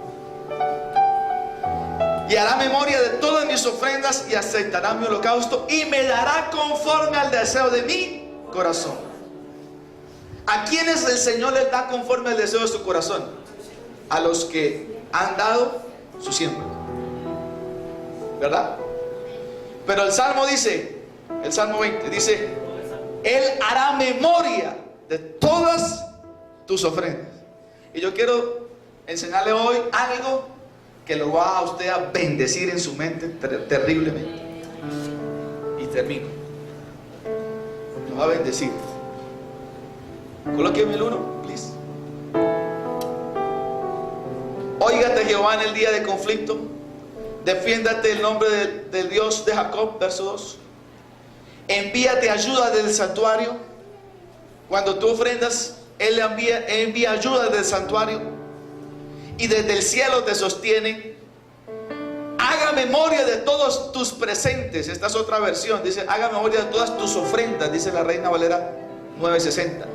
[SPEAKER 1] Y hará memoria de todas mis ofrendas y aceptará mi holocausto y me dará conforme al deseo de mi corazón. ¿A quiénes el Señor les da conforme al deseo de su corazón? A los que han dado su siembra, ¿verdad? Pero el Salmo dice, el Salmo 20 dice, Él hará memoria de todas tus ofrendas. Y yo quiero enseñarle hoy algo que lo va a usted a bendecir en su mente terriblemente. Y termino. Lo va a bendecir. Colóqueme el 1, please. Óigate Jehová en el día de conflicto. Defiéndate el nombre del Dios de Jacob, verso 2. Envíate ayuda del santuario. Cuando tú ofrendas, Él envía ayuda del santuario. Y desde el cielo te sostiene. Haga memoria de todos tus presentes. Esta es otra versión. Dice, haga memoria de todas tus ofrendas. Dice la Reina Valera 960.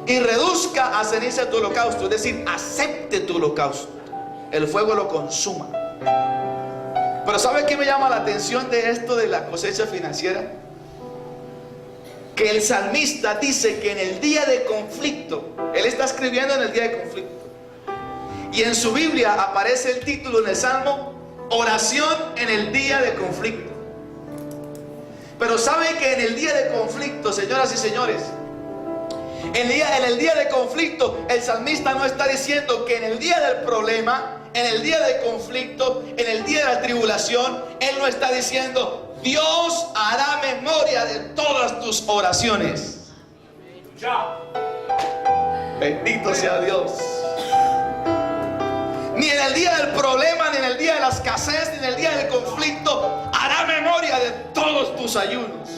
[SPEAKER 1] Y reduzca a ceniza tu holocausto. Es decir, acepte tu holocausto. El fuego lo consuma. Pero ¿sabe qué me llama la atención de esto de la cosecha financiera? Que el salmista dice que en el día de conflicto, él está escribiendo en el día de conflicto. Y en su Biblia aparece el título en el Salmo, oración en el día de conflicto. Pero ¿sabe que en el día de conflicto, señoras y señores, en el día de conflicto, el salmista no está diciendo que en el día del problema, en el día de conflicto, en el día de la tribulación, él no está diciendo, Dios hará memoria de todas tus oraciones. Bendito sea Dios. Ni en el día del problema, ni en el día de la escasez, ni en el día del conflicto, hará memoria de todos tus ayunos.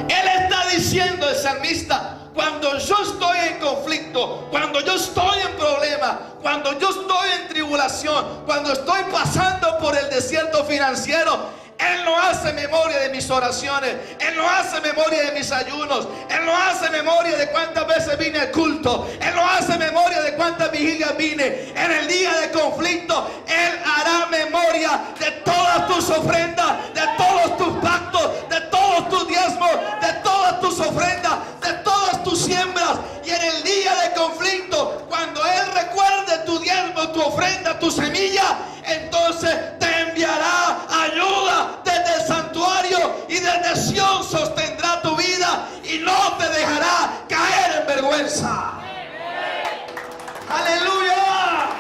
[SPEAKER 1] Él está diciendo, el salmista, cuando yo estoy en conflicto, cuando yo estoy en problema, cuando yo estoy en tribulación, cuando estoy pasando por el desierto financiero, Él no hace memoria de mis oraciones, Él no hace memoria de mis ayunos, Él no hace memoria de cuántas veces vine al culto, Él no hace memoria de cuántas vigilias vine. En el día de conflicto, Él hará memoria de todas tus ofrendas, de todos tus pactos, de todos tus diezmos, de todas tus ofrendas, de todas tus siembras. Y en el día de conflicto, cuando Él recuerde tu diezmo, tu ofrenda, tu semilla, entonces te enviará ayuda desde el santuario, y desde Sión sostendrá tu vida y no te dejará caer en vergüenza. Aleluya.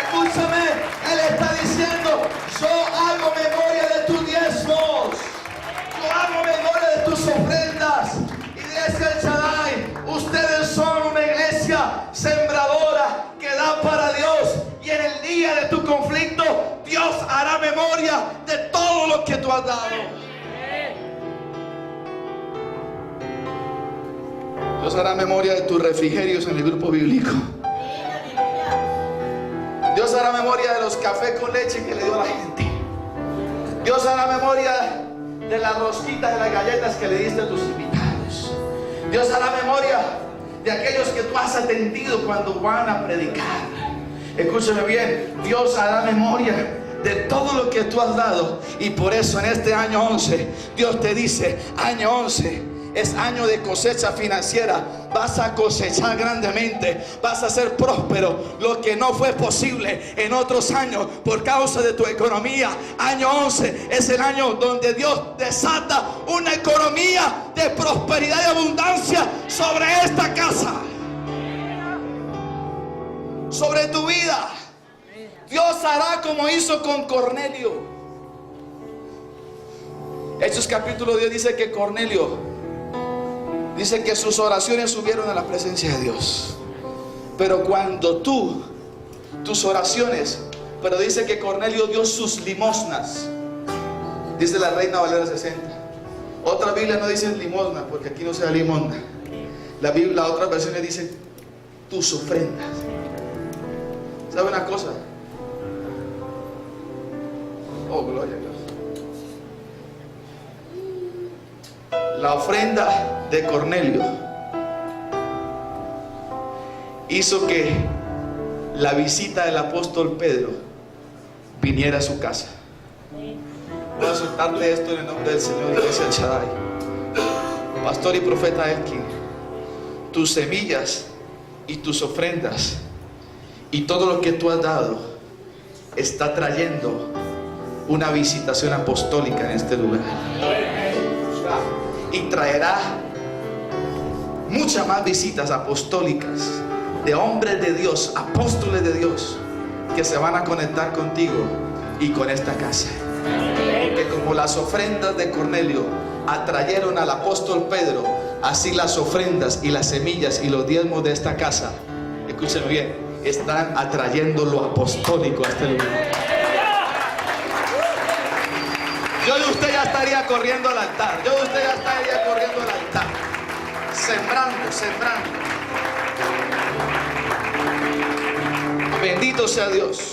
[SPEAKER 1] Escúchame, Él está diciendo: yo hago memoria de tus diezmos, yo hago memoria de tus ofrendas. Iglesia El Shaddai, ustedes son una iglesia sembradora que da para Dios, y en el día de tu conflicto Dios hará memoria de todo lo que tú has dado. Dios hará memoria de tus refrigerios en el grupo bíblico. Dios hará memoria de los cafés con leche que le dio a la gente. Dios hará memoria de las rosquitas, de las galletas que le diste a tus invitados. Dios hará memoria de aquellos que tú has atendido cuando van a predicar. Escúchame bien, Dios hará memoria de todo lo que tú has dado. Y por eso en este año 11 Dios te dice: año 11 es año de cosecha financiera. Vas a cosechar grandemente, vas a ser próspero, lo que no fue posible en otros años por causa de tu economía. Año 11 es el año donde Dios desata una economía de prosperidad y abundancia sobre esta casa, sobre tu vida. Dios hará como hizo con Cornelio. Hechos capítulo 10 dice que Cornelio, dice que sus oraciones subieron a la presencia de Dios. Pero cuando tus oraciones, pero dice que Cornelio dio sus limosnas. Dice la Reina Valera 60. Otra Biblia no dice limosna, porque aquí no se da limosna. La otra versión dice tus ofrendas. ¿Sabe una cosa? Oh, gloria a Dios. La ofrenda de Cornelio hizo que la visita del apóstol Pedro viniera a su casa. Voy a soltarle esto en el nombre del Señor, Iglesia El Shaddai. Pastor y profeta Elkin, tus semillas y tus ofrendas y todo lo que tú has dado está trayendo una visitación apostólica en este lugar. Y traerá muchas más visitas apostólicas de hombres de Dios, apóstoles de Dios, que se van a conectar contigo y con esta casa. Porque como las ofrendas de Cornelio atrayeron al apóstol Pedro, así las ofrendas y las semillas y los diezmos de esta casa, escúchenme bien, están atrayendo lo apostólico a este lugar. Yo de usted ya estaría corriendo al altar. Yo de usted ya estaría corriendo al altar. Sembrando. Bendito sea Dios.